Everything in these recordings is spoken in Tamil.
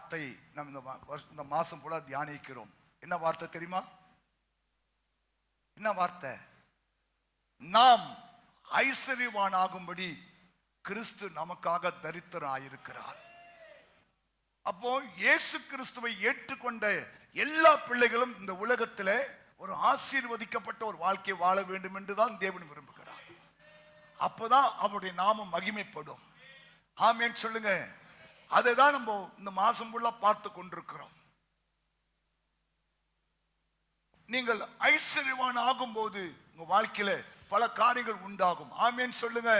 வார்த்தை நம்ம இந்த மாசம் போல தியானிக்கிறோம். என்ன வார்த்தை தெரியுமா? என்ன வார்த்தை? நாம் ஐஸ்வர்யவானாகும்படி கிறிஸ்து நமக்காக தரித்திரனாயிருக்கிறார். அப்போ இயேசு கிறிஸ்துவை ஏற்றுக்கொண்ட எல்லா பிள்ளைகளும் இந்த உலகத்திலே ஒரு ஆசீர்வதிக்கப்பட்ட ஒரு வாழ்க்கை வாழ வேண்டும் என்றுதான் தேவன் விரும்புகிறார். அப்பதான் அவருடைய நாமம் மகிமைப்படும். ஆமென் சொல்லுங்க. அதை தான் நம்ம இந்த மாசம் ஃபுல்லா பார்த்து கொண்டிருக்கிறோம். நீங்கள் ஐஸ்வர்யவான் ஆகும் போது உங்க வாழ்க்கையில பல காரியங்கள் உண்டாகும். ஆமென் சொல்லுங்க.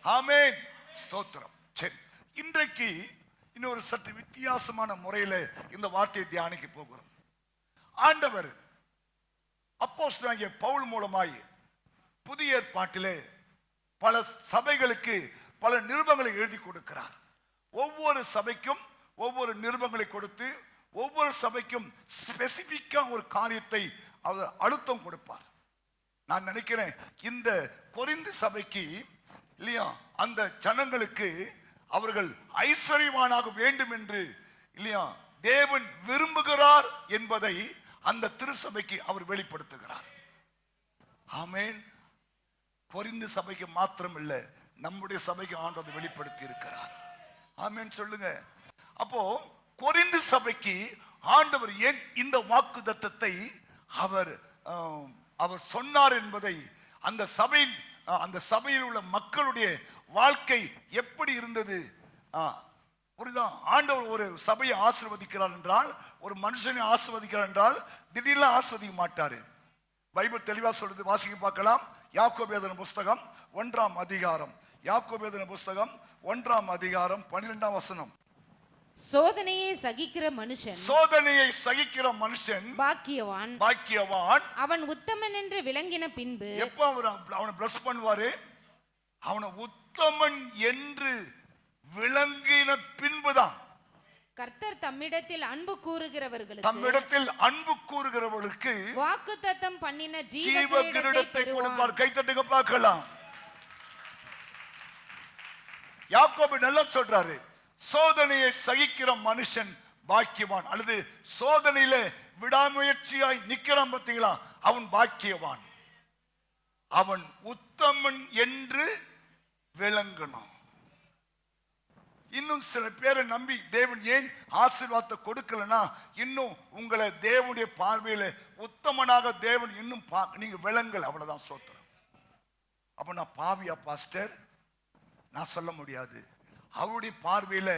ஆமென், ஸ்தோத்திரம். சரி, இன்றைக்கு இன்னொரு சற்று வித்தியாசமான முறையில இந்த வார்த்தையை தியானிக்க போகிறோம். ஆண்டவர் அப்போஸ்தலனாகிய பவுல் மூலமாய் புதிய ஏற்பாட்டிலே பல சபைகளுக்கு பல நிருபங்களை எழுதி கொடுக்கிறார். ஒவ்வொரு சபைக்கும் ஒவ்வொரு நிருபங்களை கொடுத்து ஒவ்வொரு சபைக்கும் ஸ்பெசிபிக்கா ஒரு காரியத்தை அவர் அழுத்தம் கொடுப்பார். நான் நினைக்கிறேன் இந்த கொரிந்து சபைக்கு இல்லையா, அந்த ஜனங்களுக்கு அவர்கள் ஐஸ்வர்யவானாக வேண்டும் என்று இல்லையா தேவன் விரும்புகிறார் என்பதை அந்த திருச்சபைக்கு அவர் வெளிப்படுத்துகிறார். ஆமென். கொரிந்து சபைக்கு மாத்திரம் இல்லை, நம்முடைய சபைக்கு ஆண்டவர் வெளிப்படுத்தி இருக்கிறார். ஆமென் சொல்லுங்க. அப்போ கொரிந்து சபைக்கு ஆண்டவர் ஏன் இந்த வாக்குத்தத்தத்தை அவர் சொன்னார் என்பதை அந்த சபையில் உள்ள மக்களுடைய வாழ்க்கை எப்படி இருந்தது புரியுதா? ஆண்டவர் ஒரு சபையை ஆசீர்வதிக்கிறார் என்றால், ஒரு மனுஷனை ஆசீர்வதிக்கிறார் என்றால் திடீர்னு ஆசீர்வதிக்க மாட்டாரு. பைபிள் தெளிவா சொல்றது. வாசிக்க பார்க்கலாம். யாக்கோபு புஸ்தகம் 1ஆம் அதிகாரம். யாக்கோபு புஸ்தகம் 1ஆம் அதிகாரம் 12ஆம் வசனம். சோதனையை சகிக்கிற மனுஷன் பாக்கியவான். அவன் உத்தமன் என்று விளங்கின பின்பு. எப்ப அவனை பிளஸ் பண்ணுவாரு? அவனை உத்தமன் என்று விளங்கின பின்புதான் கர்த்தர் தம்மிடத்தில் அன்பு கூறுகிறவர்களுக்கு வாக்குத்தத்தம் பண்ணின ஜீவ கிரீடத்தை கொடுப்பார். கைத்தட்டுங்க பார்க்கலாம். யாக்கோபு நல்லா சொல்றாரு, சோதனையை சகிக்கிற மனுஷன் பாக்கியவான். அல்லது சோதனையில விடாமுயற்சியாய் நிக்கிறான் பார்த்தீங்களா, அவன் பாக்கியவான். அவன் உத்தமன் என்று விளங்கணும். இன்னும் சில பேரை நம்பி தேவன் ஏன் ஆசீர்வாதத்தை கொடுக்கலனா, இன்னும் உங்களை தேவனுடைய பார்வையில உத்தமனாக தேவன் இன்னும் நீங்க விளங்கல், அவ்வளவுதான். சோத்திரம். அப்ப நான் பாவியா பாஸ்டர்? நான் சொல்ல முடியாது. அவருடைய பார்வையில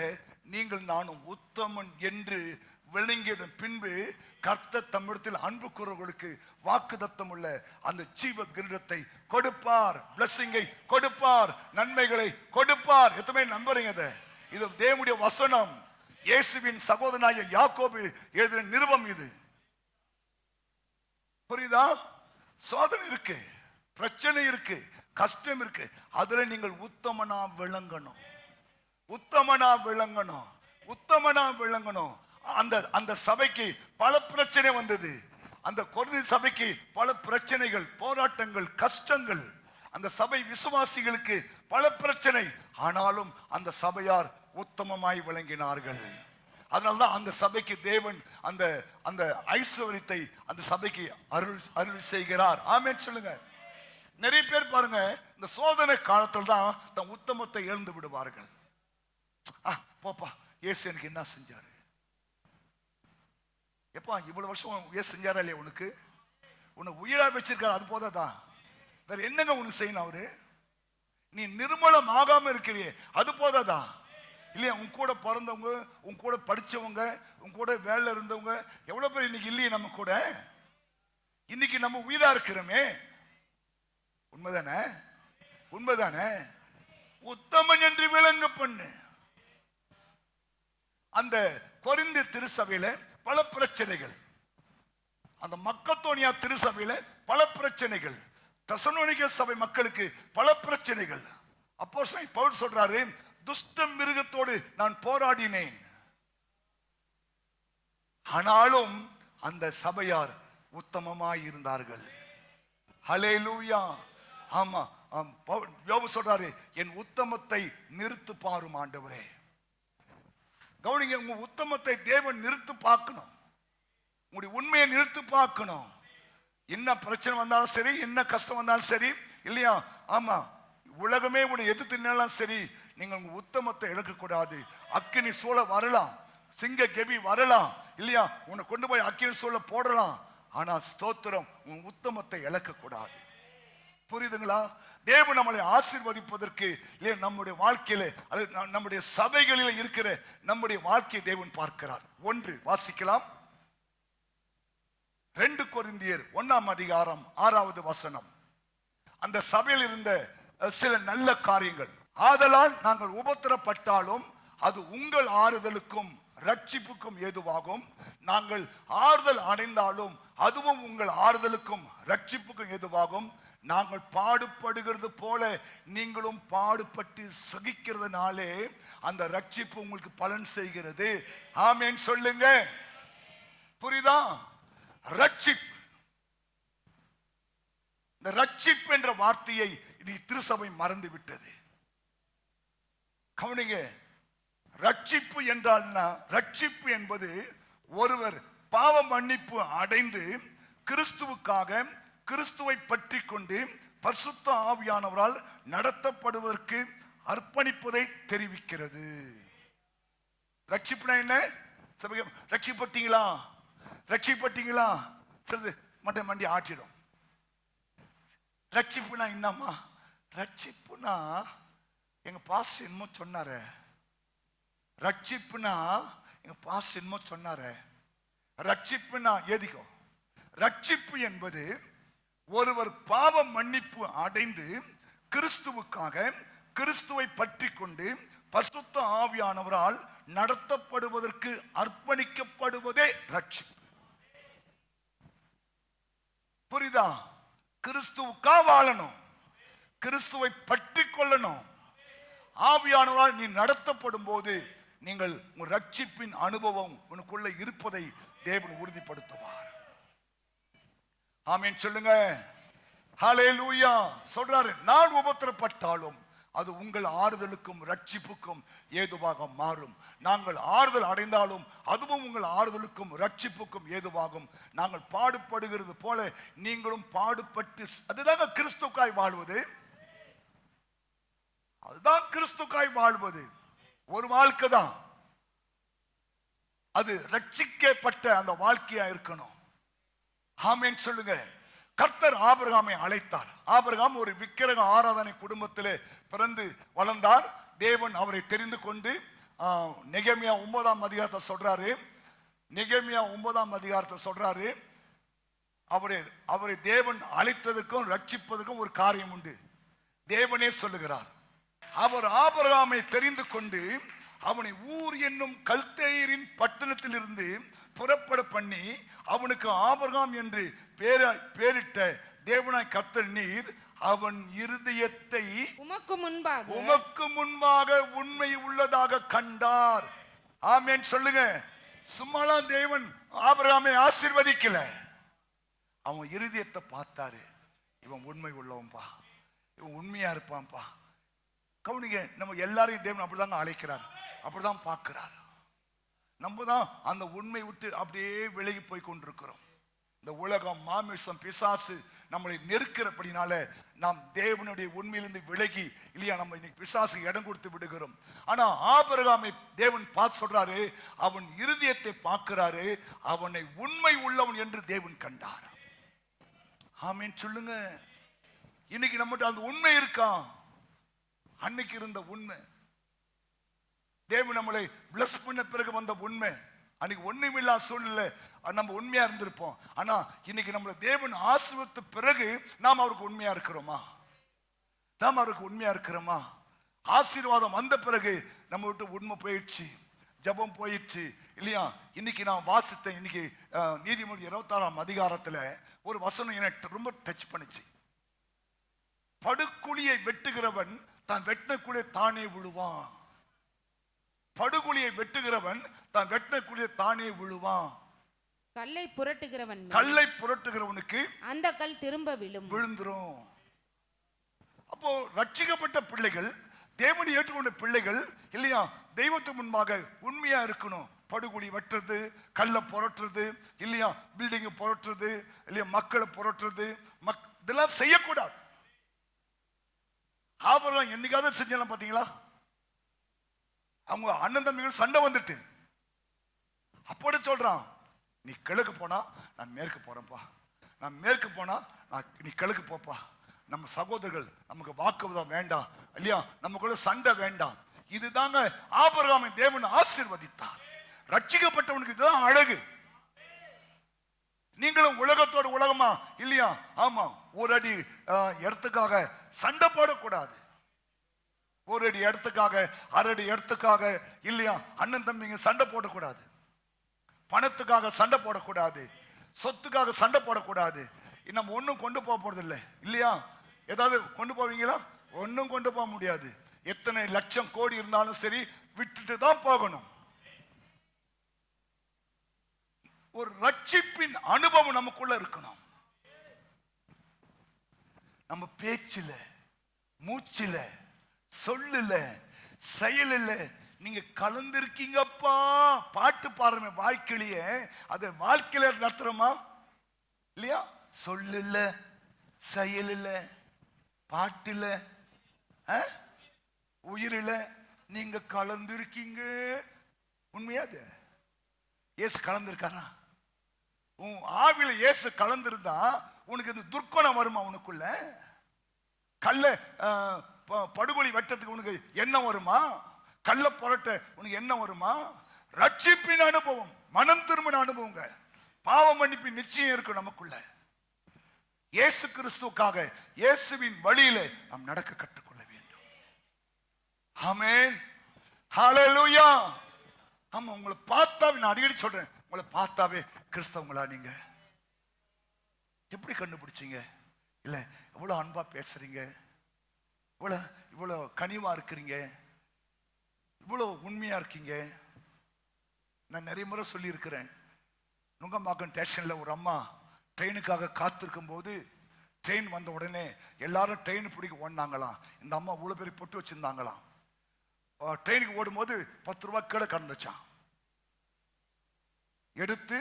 நீங்கள் நானும் உத்தமன் என்று விளங்கிய பின்பு கர்த்தர் தம்மிடத்தில் அன்பு கூறுவர்களுக்கு வாக்குத்தத்தம் உள்ள அந்த ஜீவ கிரீடத்தை கொடுப்பார். பிளஸிங்கை கொடுப்பார், நன்மைகளை கொடுப்பார். எத்தனை நம்புறீங்க? இது தேவனுடைய வசனம். இயேசுவின் சகோதரனாகிய யாக்கோபு எழுதின நிருபம் இது. புரியுதா? சோதனை இருக்கு, பிரச்சனை இருக்கு, கஷ்டம் இருக்கு. அதுல நீங்கள் உத்தமனா விளங்கணும். அந்த சபைக்கு பல பிரச்சனை வந்தது. அந்த கொரிந்து சபைக்கு பல பிரச்சனைகள், போராட்டங்கள், கஷ்டங்கள். அந்த சபை விசுவாசிகளுக்கு பல பிரச்சனை. ஆனாலும் அந்த சபையார் உத்தமமாய் விளங்கினார்கள். அதனால்தான் அந்த சபைக்கு தேவன் அந்த ஐஸ்வர்யத்தை அந்த சபைக்கு அருள் செய்கிறார். ஆமென் சொல்லுங்க. நிறைய பேர் பாருங்க, இந்த சோதனை காலத்தில் தான் தன் உத்தமத்தை இழந்து விடுவார்கள். போப்பா, இயேசு எனக்கு என்ன செஞ்சாரு? எப்பா இவ்வளவு வருஷம் இயேசு செஞ்சாரா இல்லையா? உன்னை உயிரா வச்சிருக்காரு, அது போதாதான்? வேற என்னங்க உனக்கு செய்யணும் அவரு? நீ நிர்மலம் ஆகாம இருக்கிறியே, அது போதாதான் இல்லையா? உன் கூட பிறந்தவங்க, உன் கூட படிச்சவங்க, உன் கூட வேலை இருந்தவங்க எவ்வளவு பேர் இன்னைக்கு இல்லையே நம்ம கூட? இன்னைக்கு நம்ம உயிரா இருக்கிறோமே. உண்மைதானே? உத்தமன் என்று விளங்க பண்ணு. அந்த கொரிந்து திருச்சபையில பல பிரச்சனைகள், அந்த மக்கத்தோனியா திருச்சபையில பல பிரச்சனைகள், தெசலோனிக்கே சபை மக்களுக்கு பல பிரச்சனைகள். அப்போஸ்தலன் பவுல் சொல்றாரு, துஷ்ட மிருகத்தோடு நான் போராடினேன், ஆனாலும் அந்த சபையார் உத்தமமாய் இருந்தார்கள். ஹல்லேலூயா. ஆமா, யோபு சொல்றாரு, என் உத்தமத்தை நிறுத்து பாரும் ஆண்டவரே. கவனிங்க, உங்க உத்தமத்தை தேவன் நிறுத்து பார்க்கணும். உங்களுடைய உண்மையை நிறுத்து பார்க்கணும். என்ன பிரச்சனை வந்தாலும் சரி, என்ன கஷ்டம் வந்தாலும் சரி, இல்லையா? ஆமா, உலகமே உன்னை எதிர்த்து நின்னாலும் சரி, நீங்க உங்க உத்தமத்தை இழக்கக்கூடாது. அக்கினி சூழ வரலாம், சிங்க கெபி வரலாம், இல்லையா? உன்னை கொண்டு போய் அக்கினி சூழ போடலாம். ஆனா ஸ்தோத்திரம், உன் உத்தமத்தை இழக்கக்கூடாது. புரியுதுங்களா? தேவன் நம்மளை ஆசீர்வதிப்பதற்கு இல்லையா, நம்முடைய வாழ்க்கையில நம்முடைய சபைகளில் இருக்கிற நம்முடைய வாழ்க்கையை தேவன் பார்க்கிறார். ஒன்று வாசிக்கலாம். 2 கொரிந்தியர் 1ஆம் அதிகாரம் 6வது வசனம். அந்த சபையில் இருந்த சில நல்ல காரியங்கள். ஆதலால் நாங்கள் உபத்திரப்பட்டாலும் அது உங்கள் ஆறுதலுக்கும் ரட்சிப்புக்கும் ஏதுவாகும். நாங்கள் ஆறுதல் அடைந்தாலும் அதுவும் உங்கள் ஆறுதலுக்கும் ரட்சிப்புக்கும் ஏதுவாகும். நாங்கள் பாடுபடுகிறது போல நீங்களும் பாடுபட்டு சகிக்கிறதுனாலே அந்த ரட்சிப்பு உங்களுக்கு பலன் செய்கிறது. ஆமென் சொல்லுங்க. புரியுதா? ரட்சிப்பு, இந்த ரட்சிப்பு என்ற வார்த்தையை திருசபை மறந்து விட்டது. கவனிங்க, ரட்சிப்பு என்றால்னா, ரட்சிப்பு என்பது ஒருவர் பாவ மன்னிப்பு அடைந்து கிறிஸ்துவுக்காக கிறிஸ்துவை பற்றி கொண்டு பரிசுத்த ஆவியானவரால் நடத்தப்படுவதற்கு அர்ப்பணிப்பதை தெரிவிக்கிறது. ரட்சிப்புனா என்ன? ரட்சிப்பட்டீங்களா? ரட்சிப்பட்டீங்களா? சரி, மட்டும் மண்டி ஆட்டிடும். ரட்சிப்புனா என்னம்மா? ரட்சிப்புனா எங்க பாஸ் என்னமோ சொன்னாரு. ரட்சிப்புனா எங்க பாஸ் என்னமோ சொன்னாரு. ரட்சிப்புனா எதிகோ? ரட்சிப்பு என்பது ஒருவர் பாவ மன்னிப்பு அடைந்து கிறிஸ்துவுக்காக கிறிஸ்துவை பற்றி கொண்டு பரிசுத்த ஆவியானவரால் நடத்தப்படுவதற்கு அர்ப்பணிக்கப்படுவதே ரட்சிப்பு. புரியுதா? கிறிஸ்துவுக்கா வாழணும், கிறிஸ்துவை பற்றி கொள்ளணும். ஆவியானவரால் நீ நடத்தப்படும் போது நீங்கள் உங்கள் ரட்சிப்பின் அனுபவம் உனக்குள்ள இருப்பதை தேவன் உறுதிப்படுத்துவார். ஆமென் சொல்லுங்க. ஹல்லேலூயா. சொல்றாரு, நான் உபத்திரப்பட்டாலும் அது உங்கள் ஆறுதலுக்கும் ரட்சிப்புக்கும் ஏதுவாக மாறும். நாங்கள் ஆறுதல் அடைந்தாலும் அதுவும் உங்கள் ஆறுதலுக்கும் ரட்சிப்புக்கும் ஏதுவாகும். நாங்கள் பாடுபடுகிறது போல நீங்களும் பாடுபட்டு, அதுதாங்க கிறிஸ்துக்காய் வாழ்வது. அதுதான் கிறிஸ்துக்காய் வாழ்வது. ஒரு வாழ்க்கை தான் அது, ரட்சிக்கப்பட்ட அந்த வாழ்க்கையா இருக்கணும். ஆமென் சொல்லுங்க. கர்த்தர் ஆபிரகாமை அழைத்தார். ஆபிரகாம் ஒரு விக்கிரக ஆராதனை குடும்பத்திலே பிறந்து வளர்ந்தார். தேவன் அவரை தெரிந்து கொண்டு நெகேமியா 9ஆம் அதிகாரத்தை சொல்றாரு. நெகேமியா 9ஆம் அதிகாரத்தை சொல்றாரு. அவரை தேவன் அழைத்ததுக்கும் ரட்சிப்பதற்கும் ஒரு காரியம் உண்டு. தேவனே சொல்லுகிறார், அவர் ஆபிரகாமை தெரிந்து கொண்டு அவனை ஊர் என்னும் கல்தேயரின் பட்டணத்தில் இருந்து புறப்பட பண்ணி அவனுக்கு ஆபிரகாம் என்று பேரிட்ட தேவனாய் கர்த்தர் நீர் அவன் இருதயத்தை உமக்கு முன்பாக உண்மை உள்ளதாக கண்டார். ஆமென் சொல்லுங்க. சும்மாலாம் தேவன் ஆபிரகாமை ஆசீர்வதிக்கல, அவன் இருதயத்தை பார்த்தாரு. இவன் உண்மை உள்ளவன்பா, இவன் உண்மையா இருப்பான்பா. கவனிங்க, நம்ம எல்லாரையும் தேவன் அப்படிதாங்க அழைக்கிறார், அப்படிதான் பார்க்கிறார். நம்ம தான் அந்த உண்மை விட்டு அப்படியே விலகி போய் கொண்டிருக்கிறோம். இந்த உலகம், மாமிசம், பிசாசு நம்மளை நெருக்கிறபடினால நாம் தேவனுடைய உண்மையிலிருந்து விலகி, இல்லையா, நம்ம இன்னைக்கு பிசாசு இடம் கொடுத்து விடுகிறோம். ஆனா ஆபிரகாமை தேவன் பார்த்து சொல்றாரு, அவன் இருதயத்தை பார்க்கிறாரு, அவனை உண்மை உள்ளவன் என்று தேவன் கண்டார். ஆமென் சொல்லுங்க. இன்னைக்கு நம்மகிட்ட அந்த உண்மை இருக்கா? அன்னைக்கு இருந்த உண்மை, தேவன் நம்மளை பிளஸ் பண்ண பிறகு வந்த உண்மை. அன்னைக்கு ஒண்ணுமில்லா சூழ்நிலை நம்ம உண்மையா இருந்திருப்போம். ஆனா இன்னைக்கு நம்மளை தேவன் ஆசீர்வதித்த பிறகு நாம் அவருக்கு உண்மையா இருக்கிறோமா? நாம் அவருக்கு உண்மையா இருக்கிறோமா? ஆசீர்வாதம் வந்த பிறகு நம்ம விட்டு உண்மை போயிடுச்சு, ஜபம் போயிடுச்சு, இல்லையா? இன்னைக்கு நான் வாசித்தேன். இன்னைக்கு நீதிமொழி 26ஆம் அதிகாரத்துல ஒரு வசனம் எனக்கு ரொம்ப டச் பண்ணுச்சு. படுகுழியை வெட்டுகிறவன் தான் வெட்டின குழியை தானே விழுவான். படுகுழியை வெட்டுகிறவன் தான் வெட்டின குழியை தானே விழுவான். கல்லை புரட்டுகிறவனுக்கு அந்த கல் திரும்ப விழுந்துரும். அப்போ ரட்சிக்கப்பட்ட பிள்ளைகள் தேவனை ஏற்றுக்கொண்ட பிள்ளைகள் இல்லையா தெய்வத்துக்கு முன்பாக உண்மையா இருக்கணும். படுகொலி வெட்டுறது, கல்லை புரட்டுறது இல்லையா, பில்டிங்கை புரட்டுறது இல்லையா, மக்களை புரட்டுறது இதெல்லாம் செய்யக்கூடாது. ஆபரம் என்னைக்காவது செஞ்சலாம் பாத்தீங்களா? அவங்க அண்ணன் தம்பிகள் சண்டை வந்துட்டு அப்படி சொல்றான், நீ கிழக்கு போனா நான் மேற்கு போறேன்ப்பா, நான் மேற்கு போனா நீ கிழக்கு போப்பா. நம்ம சகோதரர்கள் நமக்கு வாக்குவாதம் வேண்டாம் இல்லையா, நமக்குள்ள சண்டை வேண்டாம். இதுதாங்க ஆபிரகாமை தேவன் ஆசீர்வதித்தார். ரட்சிக்கப்பட்டவனுக்கு இதுதான் அழகு. நீங்களும் உலகத்தோட உலகமா இல்லையா? ஆமா, ஒரு அடி இடத்துக்காக சண்டை போடக்கூடாது. ஒரு அடி இடத்துக்காக, அரை அடி இடத்துக்காக இல்லையா, அண்ணன் தம்பிங்க சண்டை போடக்கூடாது. பணத்துக்காக சண்டை போடக்கூடாது, சொத்துக்காக சண்டை போடக்கூடாது. நம்ம ஒன்னும் கொண்டு போக போறது இல்லை இல்லையா? ஏதாவது கொண்டு போவீங்களா? ஒன்னும் கொண்டு போக முடியாது. எத்தனை லட்சம் கோடி இருந்தாலும் சரி விட்டுட்டு தான் போகணும். ஒரு ரட்சிப்பின் அனுபவம் நமக்குள்ள இருக்கணும். நம்ம பேச்சில, மூச்சில, சொல்லுல, செயலில நீங்க கலந்திருக்கீங்கப்பா. பாட்டு பாடுறமே வாழ்க்கையிலேயே, அது வாழ்க்கையில நடத்துறோமா இல்லையா? சொல்லுல, செயலில, பாட்டுல, உயிரில நீங்க கலந்திருக்கீங்க. உண்மையாது இயேசு கலந்திருக்காரா? உன் ஆவில இயேசு கலந்திருந்தா உனக்கு இந்த துர்க்கணம் வருமா? உனக்குள்ள கல்ல படுகொலி வெட்டத்துக்கு உனக்கு என்ன வருமா? கல்ல புரட்ட உனக்கு என்ன வருமா? ரட்சிப்பின் அனுபவம், மனம் திரும்பின அனுபவங்க, பாவ மன்னிப்பின் நிச்சயம் இருக்கு நமக்குள்ள. இயேசு கிறிஸ்துவுக்காக இயேசுவின் வழியில நாம் நடக்க கற்றுக்கொள்ள வேண்டும். ஆமென், ஹல்லேலூயா. ஆமா, உங்களை பார்த்தாவே, நான் அடிக்கடி சொல்றேன், உங்களை பார்த்தாவே கிறிஸ்தவங்களா நீங்க? எப்படி கண்டுபிடிச்சீங்க? இல்ல இவ்வளவு அன்பா பேசுறீங்க, இவ்வளவு கனிவா இருக்கிறீங்க, இவ்வளவு உண்மையா இருக்கீங்க. நான் நிறைய முறை சொல்லி இருக்கிறேன். நுங்கம்பாக்கம் ஸ்டேஷன்ல ஒரு அம்மா ட்ரெயினுக்காக காத்திருக்கும் போது, ட்ரெயின் வந்த உடனே எல்லாரும் ட்ரெயின் பிடிக்க ஓடினாங்களாம். இந்த அம்மா இவ்வளவு பேர் பொட்டு வச்சிருந்தாங்களாம். ட்ரெயினுக்கு ஓடும் போது 10 ரூபாய் கீழே கடந்துச்சான். எடுத்து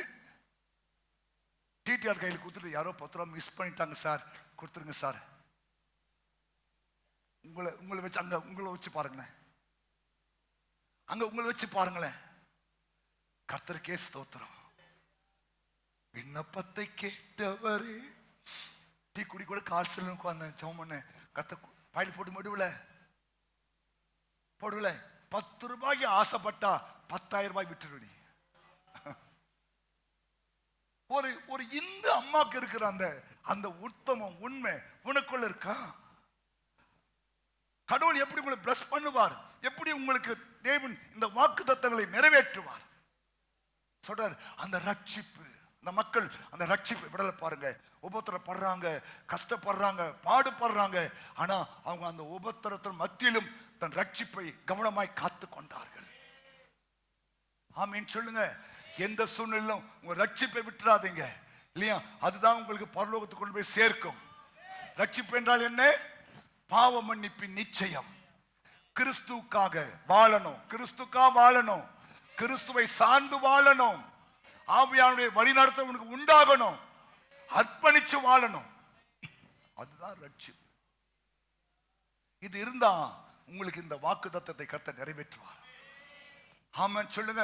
டிடிஆர் கையில் கொடுத்துட்டு, யாரோ 10 ரூபாய் மிஸ் பண்ணிட்டாங்க சார், கொடுத்துருங்க சார். உங்களை வச்சு அங்க உங்களை வச்சு பாருங்களேன், அங்க உங்களை வச்சு பாருங்களேன். கர்த்தருக்கே ஸ்தோத்திரம். விண்ணப்பத்தை கேட்டவரே. டீ குடி கூட கால்சல் உட்கார்ந்த ஜெபம் பண்ண, கத்த பாயில் போட்டு போடுவல 10 ரூபாய்க்கு ஆசைப்பட்டா 10,000 ரூபாய் விட்டுருடி. ஒரு இந்த அம்மாக்கு இருக்கிற அந்த உத்தமம், உண்மை உனக்குள்ள இருக்கா? கடவுள் எப்படி உங்களை பிளஸ் பண்ணுவார்? எப்படி உங்களுக்கு தேவன் இந்த வாக்குத்தத்தங்களை நிறைவேற்றுவார்? சொல்றார், அந்த ரட்சிப்பு, அந்த மக்கள் அந்த ரட்சிப்பை விடல பாருங்க. உபத்திரப்படுறாங்க, கஷ்டப்படுறாங்க, பாடுபடுறாங்க. ஆனா அவங்க அந்த உபத்திரத்தின் மத்தியிலும் தன் ரட்சிப்பை கவனமாய் காத்து கொண்டார்கள். ஆமீன் சொல்லுங்க. எந்த சூழ்நிலையிலும் உங்க ரட்சிப்பை விட்டுறாதீங்க இல்லையா? அதுதான் உங்களுக்கு பரலோகத்துக்கு கொண்டு போய் சேர்க்கும். ரட்சிப்பு என்றால் என்ன? பாவ மன்னிப்பின் நிச்சயம். கிறிஸ்துவுக்காக வாழணும், கிறிஸ்துக்காக வாழணும், கிறிஸ்துவை சார்ந்து வாழணும், ஆவியானுடைய வழிநடத்த உனக்கு உண்டாகணும், அர்ப்பணிச்சு வாழணும். அதுதான் ரட்சிப்பு. இது இருந்தா உங்களுக்கு இந்த வாக்குத்தத்தத்தை கர்த்தர் நிறைவேற்றுவார். ஆமென் சொல்லுங்க.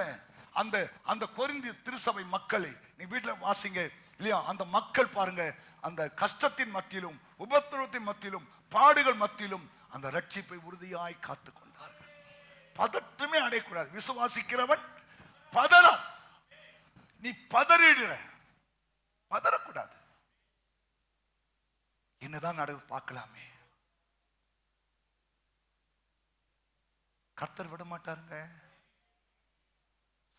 அந்த கொரிந்திய திருசபை மக்களை நீ வீட்டுல வாசிங்க இல்லையா? அந்த மக்கள் பாருங்க, அந்த கஷ்டத்தின் மத்தியிலும், உபத்திரவத்தின் மத்தியிலும், பாடுகள் மத்தியிலும் அந்த ரட்சிப்பை உறுதியாய் காத்துக் கொண்டார்கள். பதற்றமே அடையக்கூடாது. விசுவாசிக்கிறவன் பதற, நீ பதறிடுற, பதறக்கூடாது. என்னதான் நடக்குது பார்க்கலாமே. கர்த்தர் விட மாட்டாருங்க.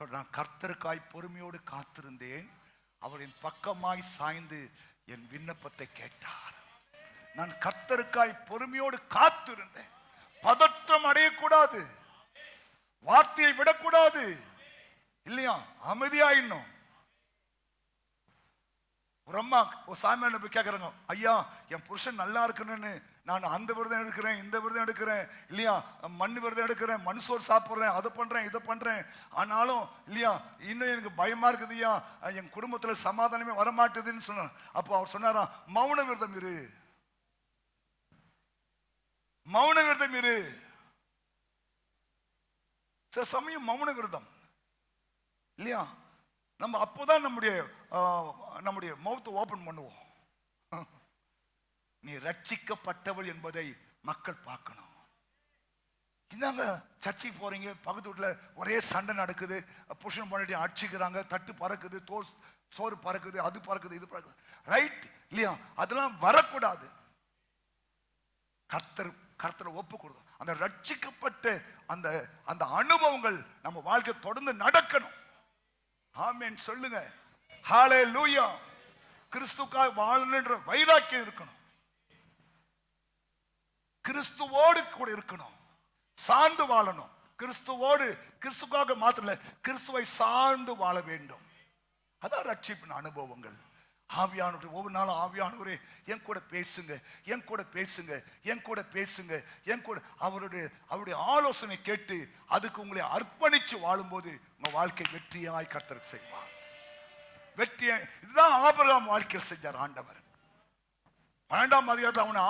சொல்றான், கர்த்தருக்காய் பொறுமையோடு காத்திருந்தேன், அவரின் பக்கமாய் சாய்ந்து என் விண்ணப்பத்தை கேட்டார். நான் கர்த்தருக்காய் பொறுமையோடு காத்திருந்தேன். பதற்றம் அடையக்கூடாது, வார்த்தையை விடக்கூடாது இல்லையா? அமைதியாயிடணும். ஒரு அம்மா ஒரு சாமியார் போய் கேட்குறாங்க, ஐயா என் புருஷன் நல்லா இருக்கணும்னு நான் அந்த விரதம் எடுக்கிறேன், இந்த விரதம் எடுக்கிறேன் இல்லையா, மண் விரதம் எடுக்கிறேன், மனுஷோர் சாப்பிட்றேன், அதை பண்ணுறேன் இதை பண்ணுறேன், ஆனாலும் இல்லையா இன்னும் எனக்கு பயமா இருக்குது ஐயா, என் குடும்பத்தில் சமாதானமே வரமாட்டுதுன்னு சொன்னார். அப்போ அவர் சொன்னாராம், மௌன விரதம் இரு, மௌன விரதம் இரு. சில சமயம் மௌன விரதம் இல்லையா, நம்ம அப்போதான் நம்முடைய மவுத்தை ஓபன் பண்ணுவோம். நீ ரட்சிக்கப்பட்டவள் என்பதை மக்கள் பார்க்கணும். இந்தாங்க சர்ச்சைக்கு போறீங்க, பக்கத்து வீட்டில் ஒரே சண்டை நடக்குது, புருஷன் பொண்டாட்டி அடிச்சுக்கிறாங்க, தட்டு பறக்குது, சோறு பறக்குது, அது பறக்குது, இது பறக்குது, ரைட் இல்லையா? அதெல்லாம் வரக்கூடாது. கர்த்தர் ஒப்பு கொடுக்கும். அந்த ரட்சிக்கப்பட்ட அந்த அந்த அனுபவங்கள் நம்ம வாழ்க்கை தொடர்ந்து நடக்கணும். ஆமென் சொல்லுங்க. ஹல்லேலூயா. கிறிஸ்துவுக்காக வாழணுன்ற வைராக்கியம் இருக்கணும், கிறிஸ்துவோடு கூட இருக்கணும், சார்ந்து வாழணும். கிறிஸ்துக்காக மாத்திர கிறிஸ்துவை சார்ந்து வாழ வேண்டும். அதான் ரட்சிப்பின் அனுபவங்கள். ஆவியானவர் ஒவ்வொரு நாளும் ஆவியானவரே என் கூட பேசுங்க, என் கூட பேசுங்க, என் கூட பேசுங்க, என் கூட அவருடைய ஆலோசனை கேட்டு அதுக்கு உங்களை அர்ப்பணிச்சு வாழும்போது உங்க வாழ்க்கை வெற்றியாய் கர்த்தர் செய்வார். வெற்றியை இதுதான் ஆபிரகாம் வாழ்க்கையில் செஞ்சார் ஆண்டவர். 12ஆம் அதிகாரத்தில் அவனை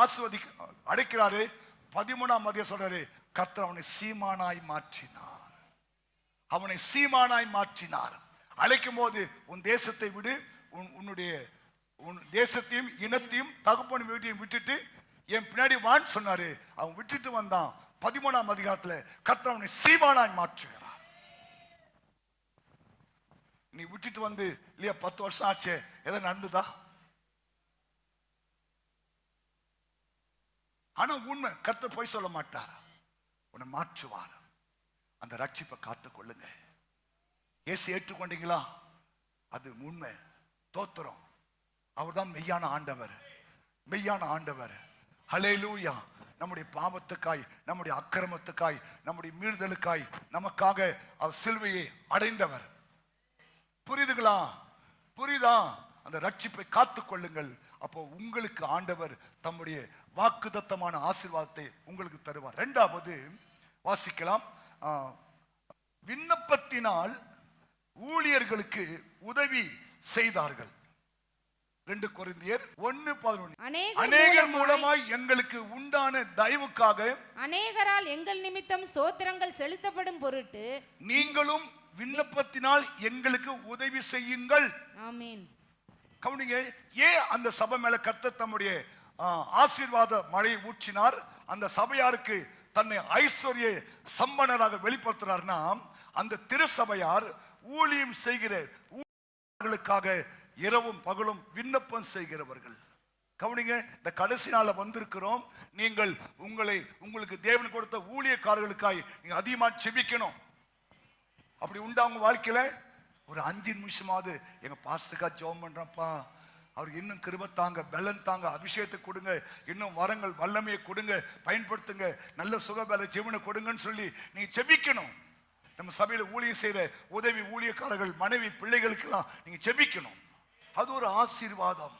அடைக்கிறாரு. 13ஆம் அதிகாரம் சொல்றாரு, கர்த்தர் அவனை சீமானாய் மாற்றினார். அவனை சீமானாய் மாற்றினார். அழைக்கும் போது உன் தேசத்தை விடு, உன் தேசத்தையும் இனத்தையும் தகப்பன் வீட்டையும் விட்டுட்டு என் பின்னாடி வான்னு சொன்னாரு. அவன் விட்டுட்டு வந்தான். 13ஆம் அதிகாரத்துல கர்த்தர் அவனை சீமானாய் மாற்றுகிறார். நீ விட்டுட்டு வந்து இல்லையா 10 வருஷம் ஆச்சு, எதை நடந்துதா? ஆனா உண்மை, கர்த்தர் போய் சொல்ல மாட்டார், உன்னை மாற்றுவார். அந்த ரட்சிப்பை காத்துக் கொள்ளுங்க. இயேசு ஏற்றுக்கொண்டீங்களா? அது உண்மை. தோத்திரம். அவர்தான் மெய்யான ஆண்டவர், மெய்யான ஆண்டவர். ஹல்லேலூயா. நம்முடைய பாவத்துக்காய், நம்முடைய அக்கிரமத்துக்காய், நம்முடைய மீறுதலுக்காய் நமக்காக அவர் சிலுவையை அடைந்தவர். புரியுதுங்களா? புரியுதா? அந்த ரட்சிப்பை காத்துக் கொள்ளுங்கள். அப்போ உங்களுக்கு ஆண்டவர் தம்முடைய வாக்குத்தத்தமான ஆசீர்வாதத்தை உங்களுக்கு தருவார். 2வது வாசிக்கலாம். விண்ணப்பத்தினால் ஊழியர்களுக்கு உதவி செய்தார்கள். 2 கொரிந்தியர் 1:11. அநேகர் மூலமாய் எங்களுக்கு உண்டான தயவுக்காக அநேகரால் எங்கள் நிமித்தம் ஸ்தோத்திரங்கள் செலுத்தப்படும் பொருட்டு நீங்களும் விண்ணப்பத்தினால் எங்களுக்கு உதவி செய்யுங்கள். ஆமென். கவனிங்க, ஏன் அந்த சபை மேல கர்த்தர் தம்முடைய ஆசீர்வாத மழையை ஊற்றினார்? அந்த சபையாருக்கு தன்னை ஐஸ்வர்ய சம்பனராக வெளிப்படுத்துறார்னா, அந்த திருசபையார் ஊழியம் செய்கிறவர்களுக்காக இரவும் பகலும் விண்ணப்பம் செய்கிறவர்கள். கவனிங்க, இந்த கடைசி நாள வந்திருக்கிறோம். நீங்கள் உங்களுக்கு தேவன் கொடுத்த ஊழியக்காரர்களுக்காய் நீங்க அதிகமா செபிக்கணும். அப்படி உண்டா உங்க வாழ்க்கையில? ஒரு 5 நிமிஷமாவது எங்க பாஸ்டருக்கா ஜெபம் பண்றப்பா, அவருக்கு இன்னும் கிருபை தாங்க, பலன் தாங்க, அபிஷேகத்தை கொடுங்க, இன்னும் வரங்கள் வல்லமையை கொடுங்க, பயன்படுத்துங்க, நல்ல சுகபல ஜீவனை கொடுங்கன்னு சொல்லி நீங்க செபிக்கணும். நம்ம சபையில ஊழியம் செய்யற உதவி ஊழியக்காரர்கள், மனைவி, பிள்ளைகளுக்கெல்லாம் நீங்க செபிக்கணும். அது ஒரு ஆசீர்வாதம்.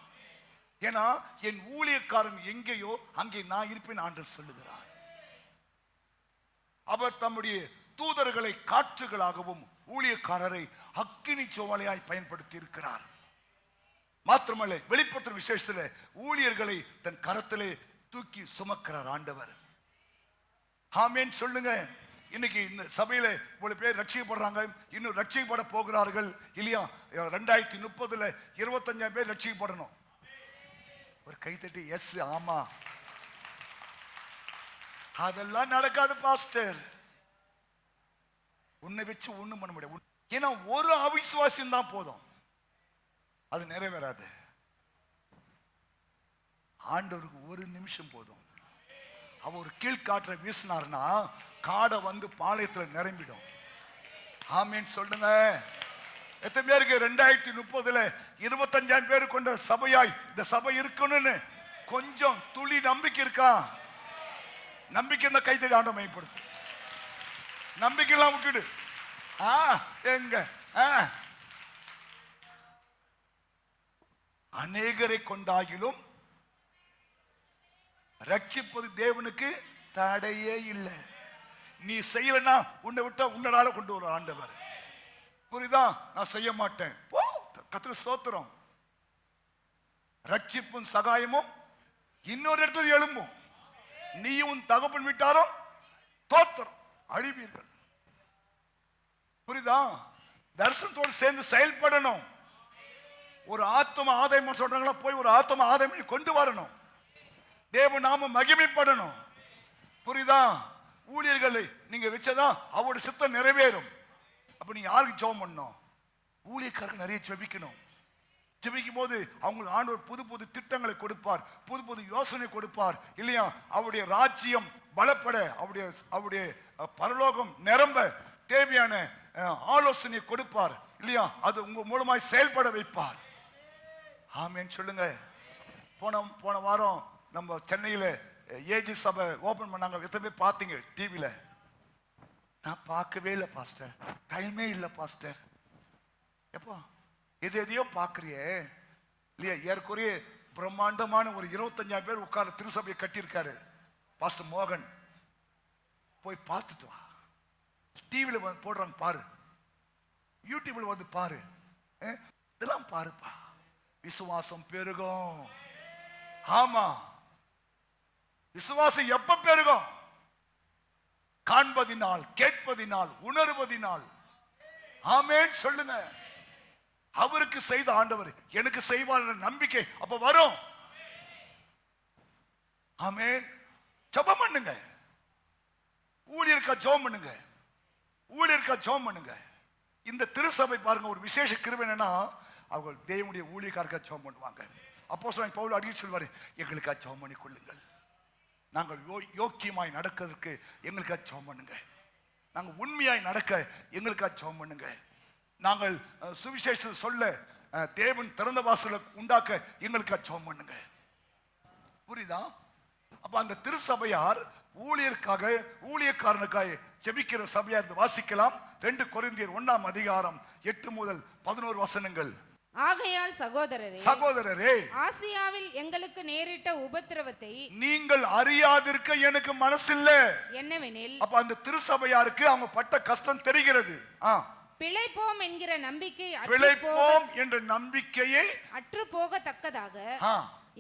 ஏன்னா என் ஊழியக்காரன் எங்கேயோ அங்கே நான் இருப்பேன் ஆண்டவர் சொல்லுகிறார். அவர் தம்முடைய தூதர்களை காற்றுகளாகவும் ஊழியக்காரரை அக்கினி சோலையாய் பயன்படுத்தி இருக்கிறார். மாத்திரமல்ல, வெளிப்படுத்தும் விசேஷத்துல ஊழியர்களை தன் கரத்திலே தூக்கி சுமக்கிறார் ஆண்டவர். ஆமென் சொல்லுங்க. இன்னைக்கு இந்த சபையில இவ்வளவு பேர் ரட்சிக்கப்படுறாங்க, இன்னும் ரட்சிக்கப்பட போகிறார்கள் இல்லையா? 2030 25,000 பேர் ரட்சிக்கப்படணும். ஒரு கைத்தட்டி எஸ். ஆமா, அதெல்லாம் நடக்காது பாஸ்டர். உன்னை வச்சு ஒண்ணும் பண்ண முடியாது. ஏன்னா ஒரு அவிசுவாசியம் தான் போதும், அது நிறைவேறாது. ஆண்டவருக்கு ஒரு நிமிஷம் போதும். அவர் ஒரு கீழ்காற்றை வீசினார்னா காடை வந்து பாளையத்தில் நிரம்பிடும். ஆமீன் சொல்லுங்க. எத்தனை பேருக்கு 2030 25,000 பேர் கொண்ட சபையாய் இந்த சபை இருக்கணும்னு கொஞ்சம் துளி நம்பிக்கை இருக்கா? நம்பிக்கை இந்த கைத்தடி ஆண்டவரை மையப்படுத்து. நம்பிக்கையெல்லாம் விட்டுடு. எங்க அநேகரை கொண்டாகிலும் ரட்சிப்பது தேவனுக்கு தடையே இல்லை. நீ செய்யலன்னா உன்னை விட்டா உன்னரால கொண்டு வர ஆண்டவர். புரியுதா? நான் செய்ய மாட்டேன், கர்த்தருக்கு ஸ்தோத்திரம். ரட்சிப்பும் சகாயமும் இன்னொரு இடத்துல எழும்பும். நீயும் உன் தகப்பன் விட்டாரும் தோத்திரம் அழிவீர்கள். புரியுதா? தரிசனத்தோடு சேர்ந்து செயல்படணும். ஒரு ஆத்ம ஆதாயம் சொல்றாங்களா, போய் ஒரு ஆத்ம ஆதாயம் கொண்டு வரணும். தேவ நாம மகிமைப்படணும். புரியுதா? ஊழியர்களை நீங்க வச்சதா அவருடைய சித்தம் நிறைவேறும். அப்ப நீங்க யாருக்கு ஜெபம் பண்ணணும்? ஊழியக்காரர்கள் நிறைய ஜெபிக்கணும். ஜெபிக்கும் போது அவங்களுக்கு ஆண்டவர் புது புது திட்டங்களை கொடுப்பார், புது புது யோசனை கொடுப்பார் இல்லையா? அவருடைய ராஜ்யம் பலப்பட, அவருடைய பரலோகம் நிரம்ப தேவையான ஆலோசனை கொடுப்பார் இல்லையா? அது உங்க மூலமாய் செயல்பட வைப்பார். ஆமென் சொல்லுங்க. போன வாரம் நம்ம சென்னையில ஏஜி சபை ஓபன் பண்ணாங்க. எத்தனை பேர் பார்த்தீங்க டிவில? நான் பார்க்கவே இல்லை பாஸ்டர், டைமே இல்லை பாஸ்டர். எப்போ எதையோ பார்க்கறியே இல்லையா? ஏற்குறைய பிரம்மாண்டமான ஒரு 25,000 பேர் உட்கார திருசபையை கட்டியிருக்காரு பாஸ்டர் மோகன். போய் பார்த்துட்டு வா. டிவில வந்து போடுறாங்க பாரு, யூடியூப்ல வந்து பாரு, இதெல்லாம் பாருப்பா. விசுவாசம் பெருகும். ஆமா, விசுவாசம் எப்ப பெருகும்? காண்பதினால், கேட்பதினால், உணர்வதினால். ஆமென் சொல்லுங்க. அவருக்கு செய்த ஆண்டவர் எனக்கு செய்வார் என்ற நம்பிக்கை அப்ப வரும். ஆமென். ஜெபம் பண்ணுங்க. ஊழியர்க்கா ஜெபம் பண்ணுங்க. ஊழியர்க்கா ஜெபம் பண்ணுங்க. இந்த திருசபை பாருங்க, ஒரு விசேஷ கிருபை என்னன்னா, அவங்க தேவனுடைய ஊழியக்காரக்கா ஜெபம் பண்ணுவாங்க. அப்போஸ்தலன் பவுல் அடிக்கடி சொல்வாரு, எங்களுக்கா ஜெபம் பண்ணி கொள்ளுங்கள். நாங்கள் யோக்கியமாய் நடக்கிறதுக்கு எங்களுக்கா ஜெபம் பண்ணுங்க. நாங்கள் உண்மையாய் நடக்க எங்களுக்கா ஜெபம் பண்ணுங்க. நாங்கள் சுவிசேஷத்தை சொல்ல தேவன் திறந்த வாசலை உண்டாக்க எங்களுக்கா ஜெபம் பண்ணுங்க. புரியுதா? அப்ப அந்த திருசபையார் ஊழியர்க்காக, ஊழியக்காரனுக்காக ஜெபிக்கிற சபையார் வாசிக்கலாம். 2 கொரிந்தியர் 1ஆம் அதிகாரம் 8 முதல் 11 வசனங்கள். ஆகையால் சகோதரரே, ஆசியாவில் எங்களுக்கு நேரிட்ட உபத்திரவத்தை நீங்கள் அறியாதிருக்க எனக்கு மனசில்ல. என்னவெனில், அப்ப அந்த திருசபையாருக்கு அவங்க பட்ட கஷ்டம் தெரிகிறது. பிழைப்போம் என்கிற நம்பிக்கை, பிழைப்போம் என்ற நம்பிக்கையை அற்று போகத்தக்கதாக